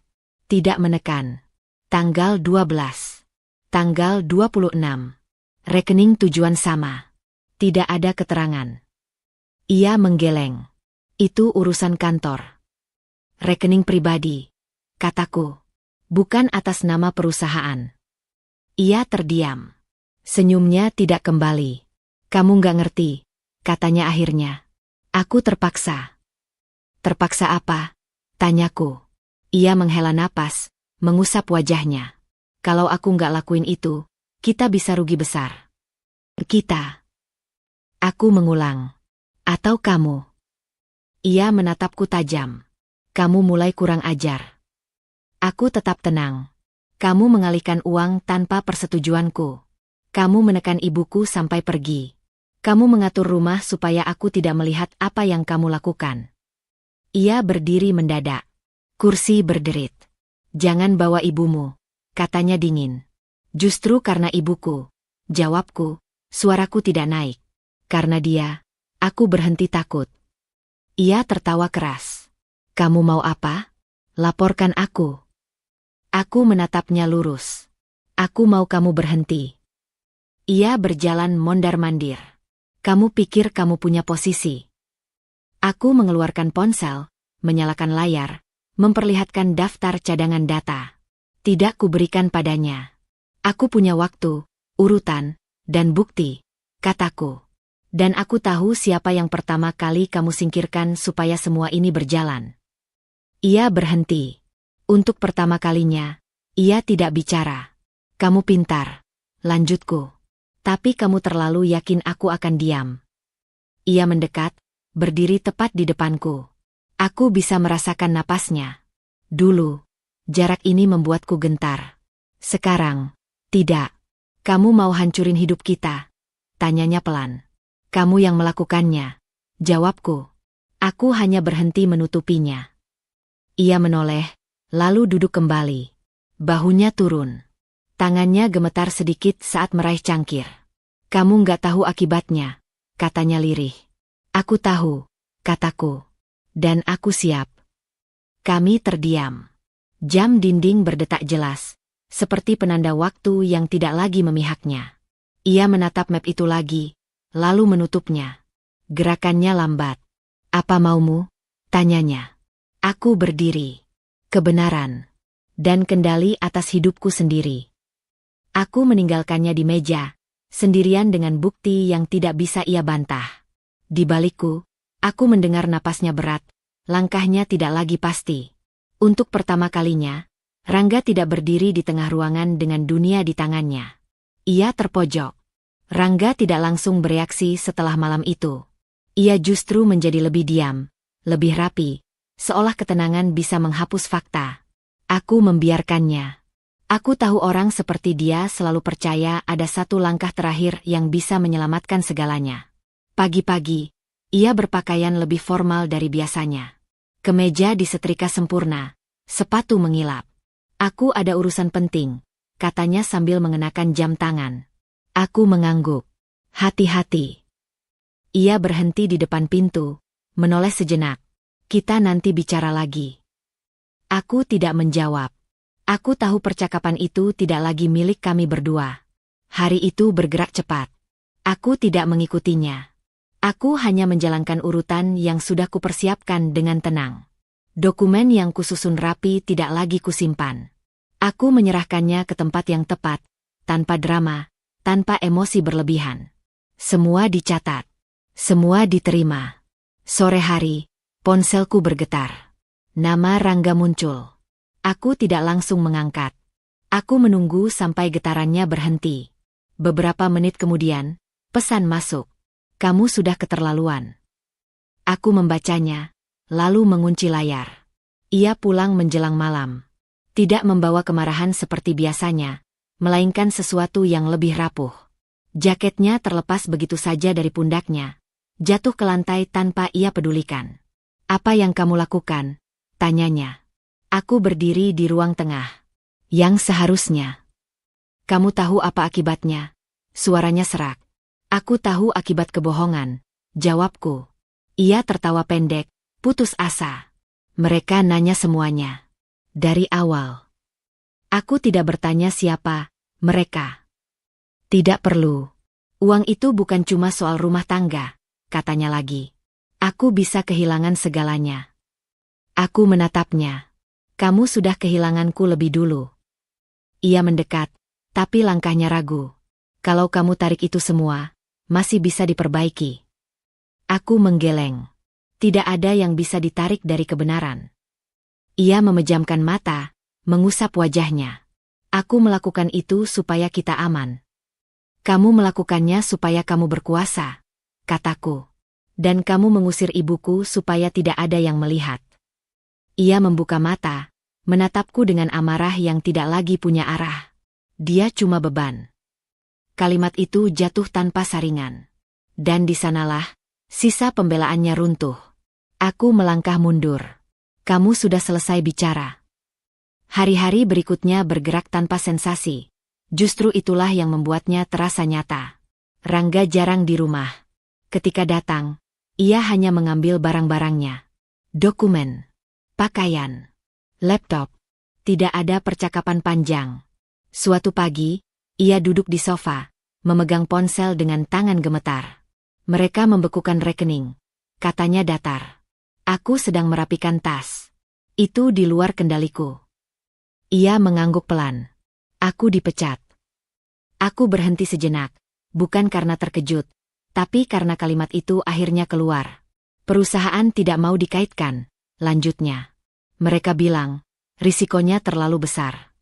S1: Tidak menekan. Tanggal 12. Tanggal 26. Rekening tujuan sama. Tidak ada keterangan. Ia menggeleng. Itu urusan kantor. Rekening pribadi, kataku. Bukan atas nama perusahaan. Ia terdiam. Senyumnya tidak kembali. Kamu nggak ngerti, katanya akhirnya. Aku terpaksa. Terpaksa apa? Tanyaku. Ia menghela napas, mengusap wajahnya. Kalau aku nggak lakuin itu, kita bisa rugi besar. Kita. Aku mengulang. Atau kamu. Ia menatapku tajam. Kamu mulai kurang ajar. Aku tetap tenang. Kamu mengalihkan uang tanpa persetujuanku. Kamu menekan ibuku sampai pergi. Kamu mengatur rumah supaya aku tidak melihat apa yang kamu lakukan. Ia berdiri mendadak. Kursi berderit. Jangan bawa ibumu, katanya dingin. Justru karena ibuku, jawabku, suaraku tidak naik. Karena dia, aku berhenti takut. Ia tertawa keras. Kamu mau apa? Laporkan aku. Aku menatapnya lurus. Aku mau kamu berhenti. Ia berjalan mondar-mandir. Kamu pikir kamu punya posisi? Aku mengeluarkan ponsel, menyalakan layar, memperlihatkan daftar cadangan data. Tidak kuberikan padanya. Aku punya waktu, urutan, dan bukti, kataku. Dan aku tahu siapa yang pertama kali kamu singkirkan supaya semua ini berjalan. Ia berhenti. Untuk pertama kalinya, ia tidak bicara. Kamu pintar, lanjutku. Tapi kamu terlalu yakin aku akan diam. Ia mendekat, berdiri tepat di depanku. Aku bisa merasakan napasnya. Dulu, jarak ini membuatku gentar. Sekarang, tidak. Kamu mau hancurin hidup kita? Tanyanya pelan. Kamu yang melakukannya. Jawabku. Aku hanya berhenti menutupinya. Ia menoleh, lalu duduk kembali. Bahunya turun. Tangannya gemetar sedikit saat meraih cangkir. Kamu nggak tahu akibatnya, katanya lirih. Aku tahu, kataku. Dan aku siap. Kami terdiam. Jam dinding berdetak jelas, seperti penanda waktu yang tidak lagi memihaknya. Ia menatap map itu lagi, lalu menutupnya. Gerakannya lambat. Apa maumu? Tanyanya. Aku berdiri. Kebenaran. Dan kendali atas hidupku sendiri. Aku meninggalkannya di meja, sendirian dengan bukti yang tidak bisa ia bantah. Di balikku, aku mendengar napasnya berat, langkahnya tidak lagi pasti. Untuk pertama kalinya, Rangga tidak berdiri di tengah ruangan dengan dunia di tangannya. Ia terpojok. Rangga tidak langsung bereaksi setelah malam itu. Ia justru menjadi lebih diam, lebih rapi, seolah ketenangan bisa menghapus fakta. Aku membiarkannya. Aku tahu orang seperti dia selalu percaya ada satu langkah terakhir yang bisa menyelamatkan segalanya. Pagi-pagi, ia berpakaian lebih formal dari biasanya. Kemeja disetrika sempurna, sepatu mengilap. Aku ada urusan penting, katanya sambil mengenakan jam tangan. Aku mengangguk. Hati-hati. Ia berhenti di depan pintu, menoleh sejenak. Kita nanti bicara lagi. Aku tidak menjawab. Aku tahu percakapan itu tidak lagi milik kami berdua. Hari itu bergerak cepat. Aku tidak mengikutinya. Aku hanya menjalankan urutan yang sudah kupersiapkan dengan tenang. Dokumen yang kususun rapi tidak lagi kusimpan. Aku menyerahkannya ke tempat yang tepat, tanpa drama, tanpa emosi berlebihan. Semua dicatat. Semua diterima. Sore hari, ponselku bergetar. Nama Rangga muncul. Aku tidak langsung mengangkat. Aku menunggu sampai getarannya berhenti. Beberapa menit kemudian, pesan masuk. Kamu sudah keterlaluan. Aku membacanya, lalu mengunci layar. Ia pulang menjelang malam. Tidak membawa kemarahan seperti biasanya, melainkan sesuatu yang lebih rapuh. Jaketnya terlepas begitu saja dari pundaknya, jatuh ke lantai tanpa ia pedulikan. "Apa yang kamu lakukan?" tanyanya. Aku berdiri di ruang tengah. "Yang seharusnya." "Kamu tahu apa akibatnya?" Suaranya serak. "Aku tahu akibat kebohongan," jawabku. Ia tertawa pendek, putus asa. "Mereka nanya semuanya. Dari awal." Aku tidak bertanya siapa mereka. "Tidak perlu. Uang itu bukan cuma soal rumah tangga," katanya lagi. "Aku bisa kehilangan segalanya." Aku menatapnya. "Kamu sudah kehilanganku lebih dulu." Ia mendekat, tapi langkahnya ragu. "Kalau kamu tarik itu semua, masih bisa diperbaiki." Aku menggeleng. Tidak ada yang bisa ditarik dari kebenaran. Ia memejamkan mata, mengusap wajahnya. "Aku melakukan itu supaya kita aman." "Kamu melakukannya supaya kamu berkuasa," kataku. "Dan kamu mengusir ibuku supaya tidak ada yang melihat." Ia membuka mata, menatapku dengan amarah yang tidak lagi punya arah. "Dia cuma beban." Kalimat itu jatuh tanpa saringan. Dan di sanalah, sisa pembelaannya runtuh. Aku melangkah mundur. "Kamu sudah selesai bicara." Hari-hari berikutnya bergerak tanpa sensasi. Justru itulah yang membuatnya terasa nyata. Rangga jarang di rumah. Ketika datang, ia hanya mengambil barang-barangnya. Dokumen, pakaian, laptop. Tidak ada percakapan panjang. Suatu pagi, ia duduk di sofa, memegang ponsel dengan tangan gemetar. "Mereka membekukan rekening," katanya datar. "Aku sedang merapikan tas. Itu di luar kendaliku." Ia mengangguk pelan. "Aku dipecat." Aku berhenti sejenak, bukan karena terkejut, tapi karena kalimat itu akhirnya keluar. "Perusahaan tidak mau dikaitkan," lanjutnya. "Mereka bilang, risikonya terlalu besar."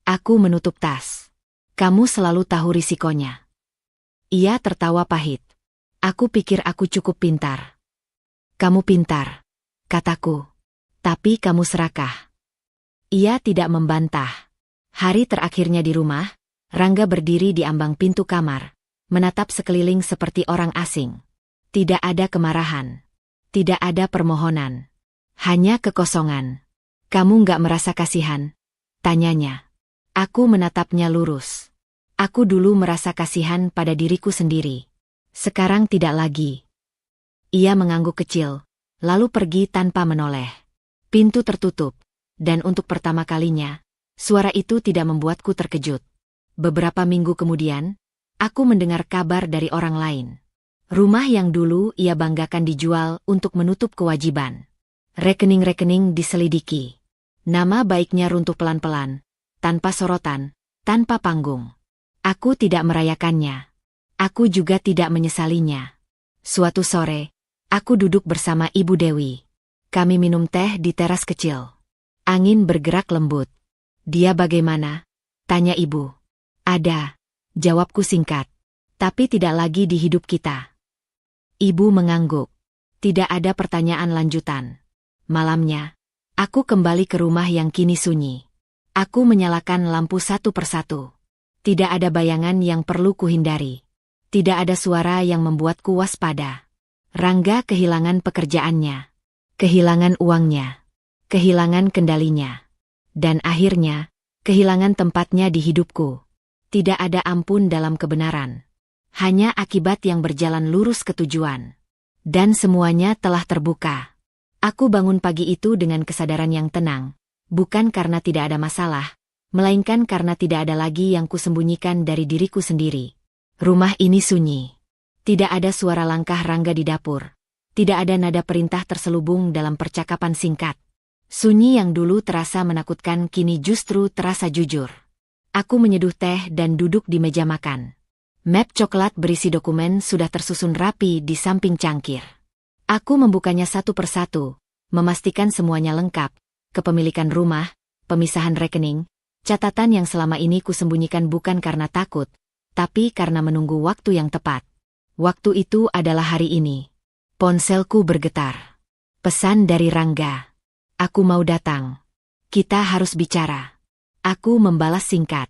S1: Aku menutup tas. "Kamu selalu tahu risikonya." Ia tertawa pahit. "Aku pikir aku cukup pintar." "Kamu pintar," kataku. "Tapi kamu serakah." Ia tidak membantah. Hari terakhirnya di rumah, Rangga berdiri di ambang pintu kamar, menatap sekeliling seperti orang asing. Tidak ada kemarahan. Tidak ada permohonan. Hanya kekosongan. "Kamu nggak merasa kasihan?" tanyanya. Aku menatapnya lurus. Aku dulu merasa kasihan pada diriku sendiri. Sekarang tidak lagi. Ia mengangguk kecil, lalu pergi tanpa menoleh. Pintu tertutup, dan untuk pertama kalinya, suara itu tidak membuatku terkejut. Beberapa minggu kemudian, aku mendengar kabar dari orang lain. Rumah yang dulu ia banggakan dijual untuk menutup kewajiban. Rekening-rekening diselidiki. Nama baiknya runtuh pelan-pelan, tanpa sorotan, tanpa panggung. Aku tidak merayakannya. Aku juga tidak menyesalinya. Suatu sore, aku duduk bersama Ibu Dewi. Kami minum teh di teras kecil. Angin bergerak lembut. "Dia bagaimana?" tanya ibu. "Ada," jawabku singkat. "Tapi tidak lagi di hidup kita." Ibu mengangguk. Tidak ada pertanyaan lanjutan. Malamnya, aku kembali ke rumah yang kini sunyi. Aku menyalakan lampu satu persatu. Tidak ada bayangan yang perlu kuhindari. Tidak ada suara yang membuatku waspada. Rangga kehilangan pekerjaannya. Kehilangan uangnya. Kehilangan kendalinya. Dan akhirnya, kehilangan tempatnya di hidupku. Tidak ada ampun dalam kebenaran. Hanya akibat yang berjalan lurus ke tujuan. Dan semuanya telah terbuka. Aku bangun pagi itu dengan kesadaran yang tenang. Bukan karena tidak ada masalah, melainkan karena tidak ada lagi yang kusembunyikan dari diriku sendiri. Rumah ini sunyi. Tidak ada suara langkah Rangga di dapur. Tidak ada nada perintah terselubung dalam percakapan singkat. Sunyi yang dulu terasa menakutkan kini justru terasa jujur. Aku menyeduh teh dan duduk di meja makan. Map coklat berisi dokumen sudah tersusun rapi di samping cangkir. Aku membukanya satu persatu, memastikan semuanya lengkap. Kepemilikan rumah, pemisahan rekening, catatan yang selama ini kusembunyikan bukan karena takut, tapi karena menunggu waktu yang tepat. Waktu itu adalah hari ini. Ponselku bergetar. Pesan dari Rangga. "Aku mau datang. Kita harus bicara." Aku membalas singkat.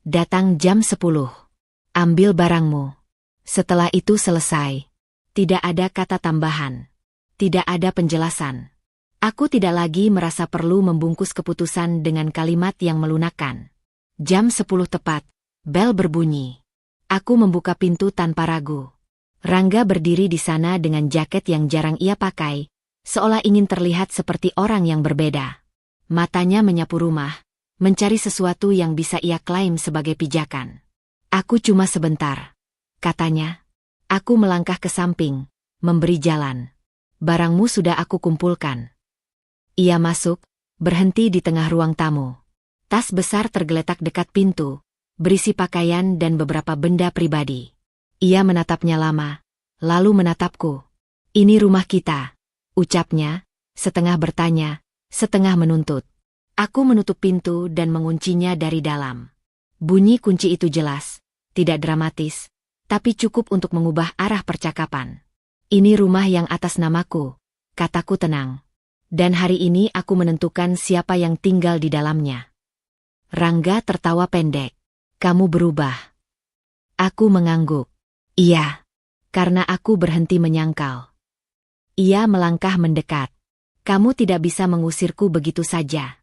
S1: "Datang jam 10. Ambil barangmu. Setelah itu selesai. Tidak ada kata tambahan. Tidak ada penjelasan. Aku tidak lagi merasa perlu membungkus keputusan dengan kalimat yang melunakkan. Jam 10 tepat, bel berbunyi. Aku membuka pintu tanpa ragu. Rangga berdiri di sana dengan jaket yang jarang ia pakai, seolah ingin terlihat seperti orang yang berbeda. Matanya menyapu rumah, mencari sesuatu yang bisa ia klaim sebagai pijakan. Aku cuma sebentar, katanya. Aku melangkah ke samping, memberi jalan. Barangmu sudah aku kumpulkan. Ia masuk, berhenti di tengah ruang tamu. Tas besar tergeletak dekat pintu, berisi pakaian dan beberapa benda pribadi. Ia menatapnya lama, lalu menatapku. Ini rumah kita, ucapnya, setengah bertanya, setengah menuntut. Aku menutup pintu dan menguncinya dari dalam. Bunyi kunci itu jelas, tidak dramatis, tapi cukup untuk mengubah arah percakapan. Ini rumah yang atas namaku, kataku tenang. Dan hari ini aku menentukan siapa yang tinggal di dalamnya. Rangga tertawa pendek. Kamu berubah. Aku mengangguk. Iya. Karena aku berhenti menyangkal. Ia melangkah mendekat. Kamu tidak bisa mengusirku begitu saja.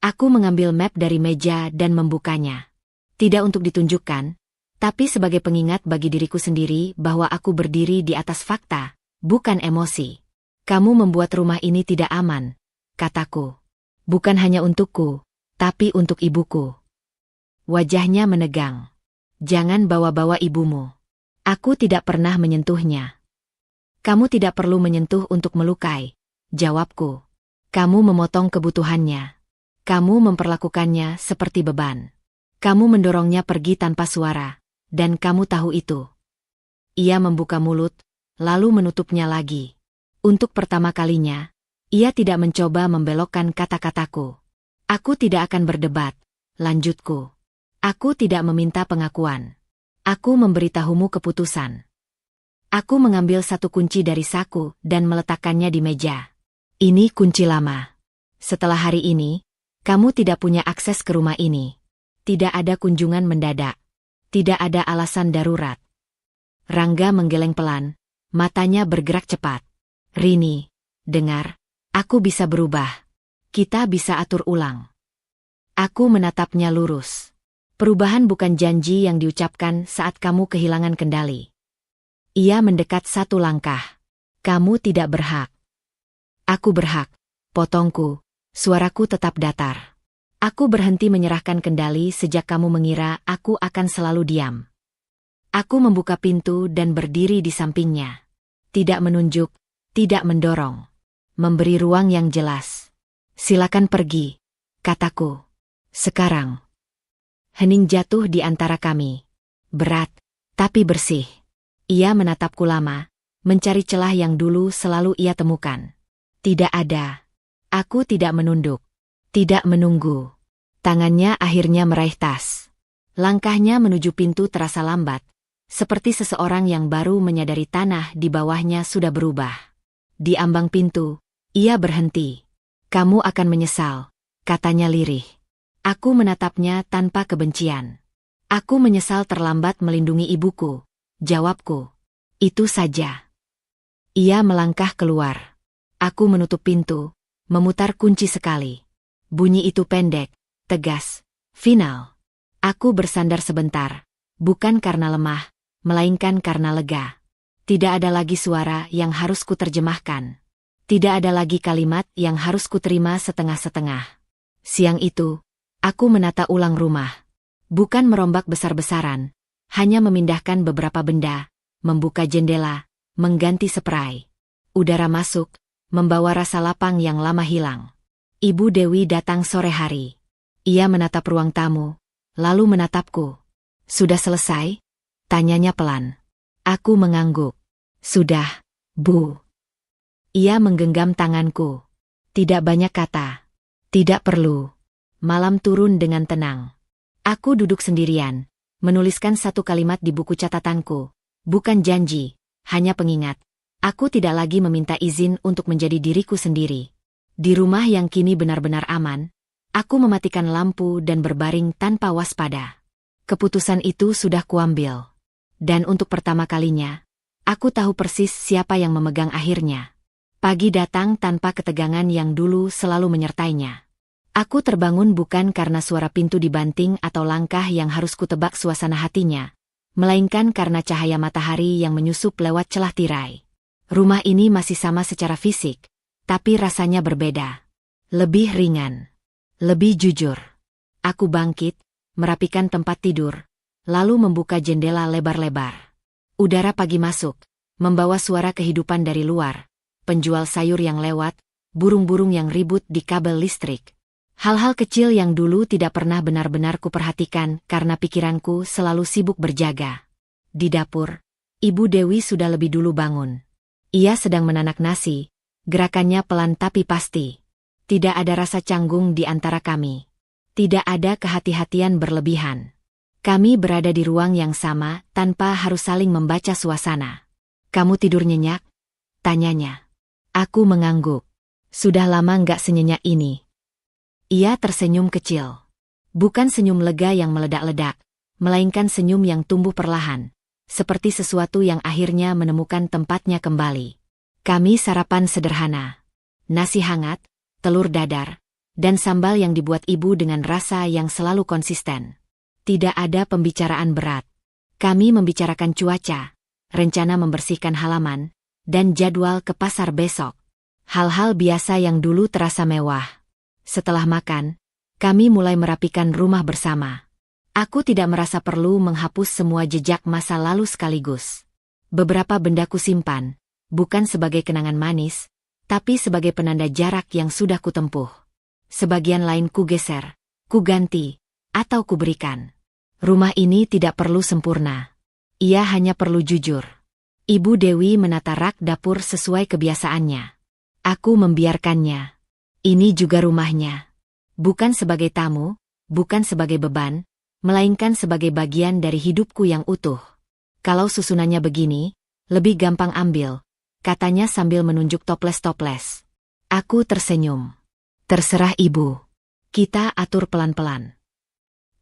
S1: Aku mengambil map dari meja dan membukanya. Tidak untuk ditunjukkan, tapi sebagai pengingat bagi diriku sendiri bahwa aku berdiri di atas fakta, bukan emosi. Kamu membuat rumah ini tidak aman, kataku. Bukan hanya untukku, tapi untuk ibuku. Wajahnya menegang. Jangan bawa-bawa ibumu. Aku tidak pernah menyentuhnya. Kamu tidak perlu menyentuh untuk melukai, jawabku. Kamu memotong kebutuhannya. Kamu memperlakukannya seperti beban. Kamu mendorongnya pergi tanpa suara, dan kamu tahu itu. Ia membuka mulut, lalu menutupnya lagi. Untuk pertama kalinya, ia tidak mencoba membelokkan kata-kataku. Aku tidak akan berdebat, lanjutku. Aku tidak meminta pengakuan. Aku memberitahumu keputusan. Aku mengambil satu kunci dari saku dan meletakkannya di meja. Ini kunci lama. Setelah hari ini, kamu tidak punya akses ke rumah ini. Tidak ada kunjungan mendadak. Tidak ada alasan darurat. Rangga menggeleng pelan, matanya bergerak cepat. Rini, dengar, aku bisa berubah. Kita bisa atur ulang. Aku menatapnya lurus. Perubahan bukan janji yang diucapkan saat kamu kehilangan kendali. Ia mendekat satu langkah. Kamu tidak berhak. Aku berhak, potongku, suaraku tetap datar. Aku berhenti menyerahkan kendali sejak kamu mengira aku akan selalu diam. Aku membuka pintu dan berdiri di sampingnya. Tidak menunjuk, tidak mendorong. Memberi ruang yang jelas. Silakan pergi, kataku. Sekarang. Hening jatuh di antara kami. Berat, tapi bersih. Ia menatapku lama, mencari celah yang dulu selalu ia temukan. Tidak ada. Aku tidak menunduk. Tidak menunggu. Tangannya akhirnya meraih tas. Langkahnya menuju pintu terasa lambat, seperti seseorang yang baru menyadari tanah di bawahnya sudah berubah. Di ambang pintu, ia berhenti. Kamu akan menyesal, katanya lirih. Aku menatapnya tanpa kebencian. Aku menyesal terlambat melindungi ibuku, jawabku. Itu saja. Ia melangkah keluar. Aku menutup pintu, memutar kunci sekali. Bunyi itu pendek, tegas, final. Aku bersandar sebentar, bukan karena lemah, melainkan karena lega. Tidak ada lagi suara yang harus kuterjemahkan. Tidak ada lagi kalimat yang harus kuterima setengah-setengah. Siang itu, aku menata ulang rumah. Bukan merombak besar-besaran, hanya memindahkan beberapa benda, membuka jendela, mengganti spray. Udara masuk, membawa rasa lapang yang lama hilang. Ibu Dewi datang sore hari. Ia menatap ruang tamu, lalu menatapku. Sudah selesai? Tanyanya pelan. Aku mengangguk. Sudah, Bu. Ia menggenggam tanganku. Tidak banyak kata. Tidak perlu. Malam turun dengan tenang. Aku duduk sendirian, menuliskan satu kalimat di buku catatanku. Bukan janji, hanya pengingat. Aku tidak lagi meminta izin untuk menjadi diriku sendiri. Di rumah yang kini benar-benar aman, aku mematikan lampu dan berbaring tanpa waspada. Keputusan itu sudah kuambil. Dan untuk pertama kalinya, aku tahu persis siapa yang memegang akhirnya. Pagi datang tanpa ketegangan yang dulu selalu menyertainya. Aku terbangun bukan karena suara pintu dibanting atau langkah yang harus kutebak suasana hatinya, melainkan karena cahaya matahari yang menyusup lewat celah tirai. Rumah ini masih sama secara fisik, tapi rasanya berbeda. Lebih ringan. Lebih jujur. Aku bangkit, merapikan tempat tidur, lalu membuka jendela lebar-lebar. Udara pagi masuk, membawa suara kehidupan dari luar, penjual sayur yang lewat, burung-burung yang ribut di kabel listrik. Hal-hal kecil yang dulu tidak pernah benar-benar kuperhatikan karena pikiranku selalu sibuk berjaga. Di dapur, Ibu Dewi sudah lebih dulu bangun. Ia sedang menanak nasi, gerakannya pelan tapi pasti. Tidak ada rasa canggung di antara kami. Tidak ada kehati-hatian berlebihan. Kami berada di ruang yang sama tanpa harus saling membaca suasana. "Kamu tidur nyenyak?" tanyanya. Aku mengangguk. Sudah lama nggak senyenyak ini. Ia tersenyum kecil. Bukan senyum lega yang meledak-ledak, melainkan senyum yang tumbuh perlahan, seperti sesuatu yang akhirnya menemukan tempatnya kembali. Kami sarapan sederhana. Nasi hangat, telur dadar, dan sambal yang dibuat ibu dengan rasa yang selalu konsisten. Tidak ada pembicaraan berat. Kami membicarakan cuaca, rencana membersihkan halaman, dan jadwal ke pasar besok. Hal-hal biasa yang dulu terasa mewah. Setelah makan, kami mulai merapikan rumah bersama. Aku tidak merasa perlu menghapus semua jejak masa lalu sekaligus. Beberapa benda kusimpan, bukan sebagai kenangan manis, tapi sebagai penanda jarak yang sudah kutempuh. Sebagian lain kugeser, kuganti, atau kuberikan. Rumah ini tidak perlu sempurna. Ia hanya perlu jujur. Ibu Dewi menata rak dapur sesuai kebiasaannya. Aku membiarkannya. Ini juga rumahnya. Bukan sebagai tamu, bukan sebagai beban, melainkan sebagai bagian dari hidupku yang utuh. Kalau susunannya begini, lebih gampang ambil, katanya sambil menunjuk toples-toples. Aku tersenyum. Terserah ibu. Kita atur pelan-pelan.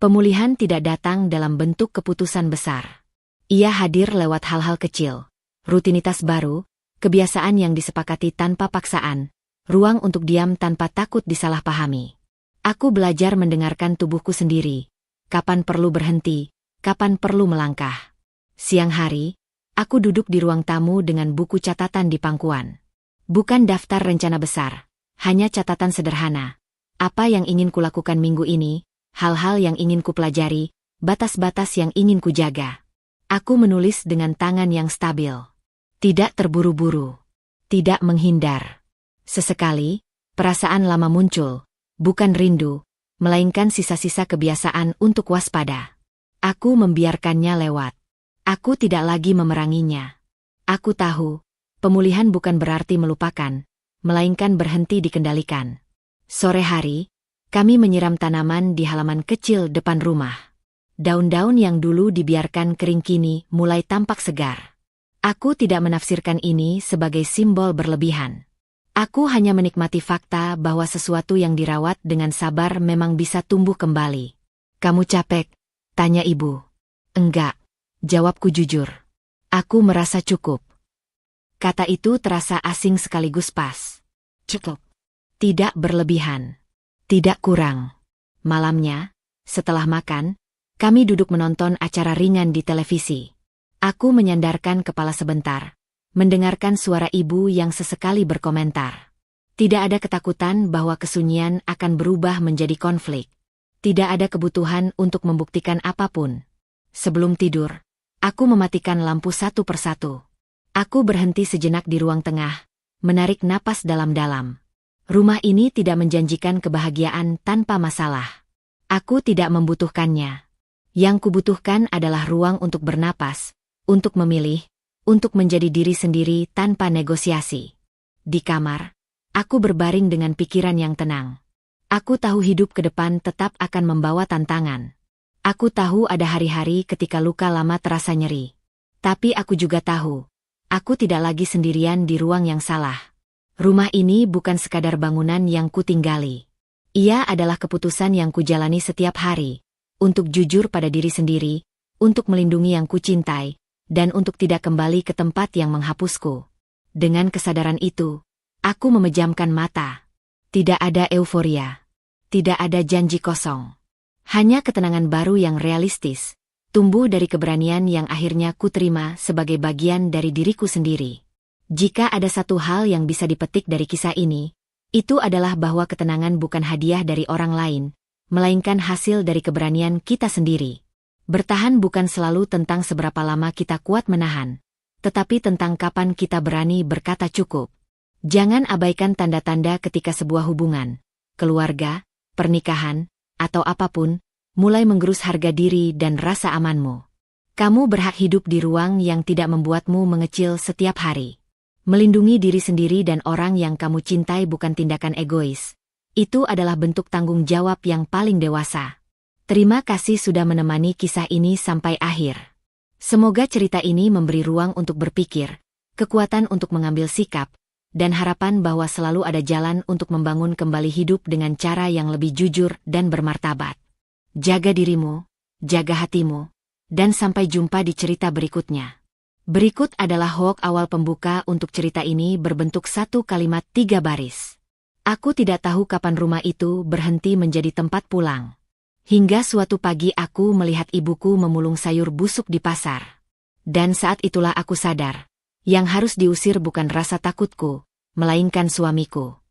S1: Pemulihan tidak datang dalam bentuk keputusan besar. Ia hadir lewat hal-hal kecil, rutinitas baru, kebiasaan yang disepakati tanpa paksaan, ruang untuk diam tanpa takut disalahpahami. Aku belajar mendengarkan tubuhku sendiri, kapan perlu berhenti, kapan perlu melangkah. Siang hari, aku duduk di ruang tamu dengan buku catatan di pangkuan. Bukan daftar rencana besar, hanya catatan sederhana. Apa yang ingin kulakukan minggu ini, hal-hal yang ingin kupelajari, batas-batas yang ingin kujaga. Aku menulis dengan tangan yang stabil. Tidak terburu-buru. Tidak menghindar. Sesekali, perasaan lama muncul, bukan rindu, melainkan sisa-sisa kebiasaan untuk waspada. Aku membiarkannya lewat. Aku tidak lagi memeranginya. Aku tahu, pemulihan bukan berarti melupakan, melainkan berhenti dikendalikan. Sore hari, kami menyiram tanaman di halaman kecil depan rumah. Daun-daun yang dulu dibiarkan kering kini mulai tampak segar. Aku tidak menafsirkan ini sebagai simbol berlebihan. Aku hanya menikmati fakta bahwa sesuatu yang dirawat dengan sabar memang bisa tumbuh kembali. "Kamu capek?" tanya ibu. "Enggak," jawabku jujur. "Aku merasa cukup." Kata itu terasa asing sekaligus pas. Cukup. Tidak berlebihan. Tidak kurang. Malamnya, setelah makan, kami duduk menonton acara ringan di televisi. Aku menyandarkan kepala sebentar, mendengarkan suara ibu yang sesekali berkomentar. Tidak ada ketakutan bahwa kesunyian akan berubah menjadi konflik. Tidak ada kebutuhan untuk membuktikan apapun. Sebelum tidur, aku mematikan lampu satu persatu. Aku berhenti sejenak di ruang tengah, menarik napas dalam-dalam. Rumah ini tidak menjanjikan kebahagiaan tanpa masalah. Aku tidak membutuhkannya. Yang kubutuhkan adalah ruang untuk bernapas, untuk memilih, untuk menjadi diri sendiri tanpa negosiasi. Di kamar, aku berbaring dengan pikiran yang tenang. Aku tahu hidup ke depan tetap akan membawa tantangan. Aku tahu ada hari-hari ketika luka lama terasa nyeri. Tapi aku juga tahu, aku tidak lagi sendirian di ruang yang salah. Rumah ini bukan sekadar bangunan yang kutinggali. Ia adalah keputusan yang kujalani setiap hari, untuk jujur pada diri sendiri, untuk melindungi yang kucintai, dan untuk tidak kembali ke tempat yang menghapusku. Dengan kesadaran itu, aku memejamkan mata. Tidak ada euforia. Tidak ada janji kosong. Hanya ketenangan baru yang realistis, tumbuh dari keberanian yang akhirnya kuterima sebagai bagian dari diriku sendiri. Jika ada satu hal yang bisa dipetik dari kisah ini, itu adalah bahwa ketenangan bukan hadiah dari orang lain, melainkan hasil dari keberanian kita sendiri. Bertahan bukan selalu tentang seberapa lama kita kuat menahan, tetapi tentang kapan kita berani berkata cukup. Jangan abaikan tanda-tanda ketika sebuah hubungan, keluarga, pernikahan, atau apapun, mulai menggerus harga diri dan rasa amanmu. Kamu berhak hidup di ruang yang tidak membuatmu mengecil setiap hari. Melindungi diri sendiri dan orang yang kamu cintai bukan tindakan egois. Itu adalah bentuk tanggung jawab yang paling dewasa. Terima kasih sudah menemani kisah ini sampai akhir. Semoga cerita ini memberi ruang untuk berpikir, kekuatan untuk mengambil sikap, dan harapan bahwa selalu ada jalan untuk membangun kembali hidup dengan cara yang lebih jujur dan bermartabat. Jaga dirimu, jaga hatimu, dan sampai jumpa di cerita berikutnya. Berikut adalah hoax awal pembuka untuk cerita ini berbentuk satu kalimat 3 baris. Aku tidak tahu kapan rumah itu berhenti menjadi tempat pulang. Hingga suatu pagi aku melihat ibuku memulung sayur busuk di pasar. Dan saat itulah aku sadar, yang harus diusir bukan rasa takutku, melainkan suamiku.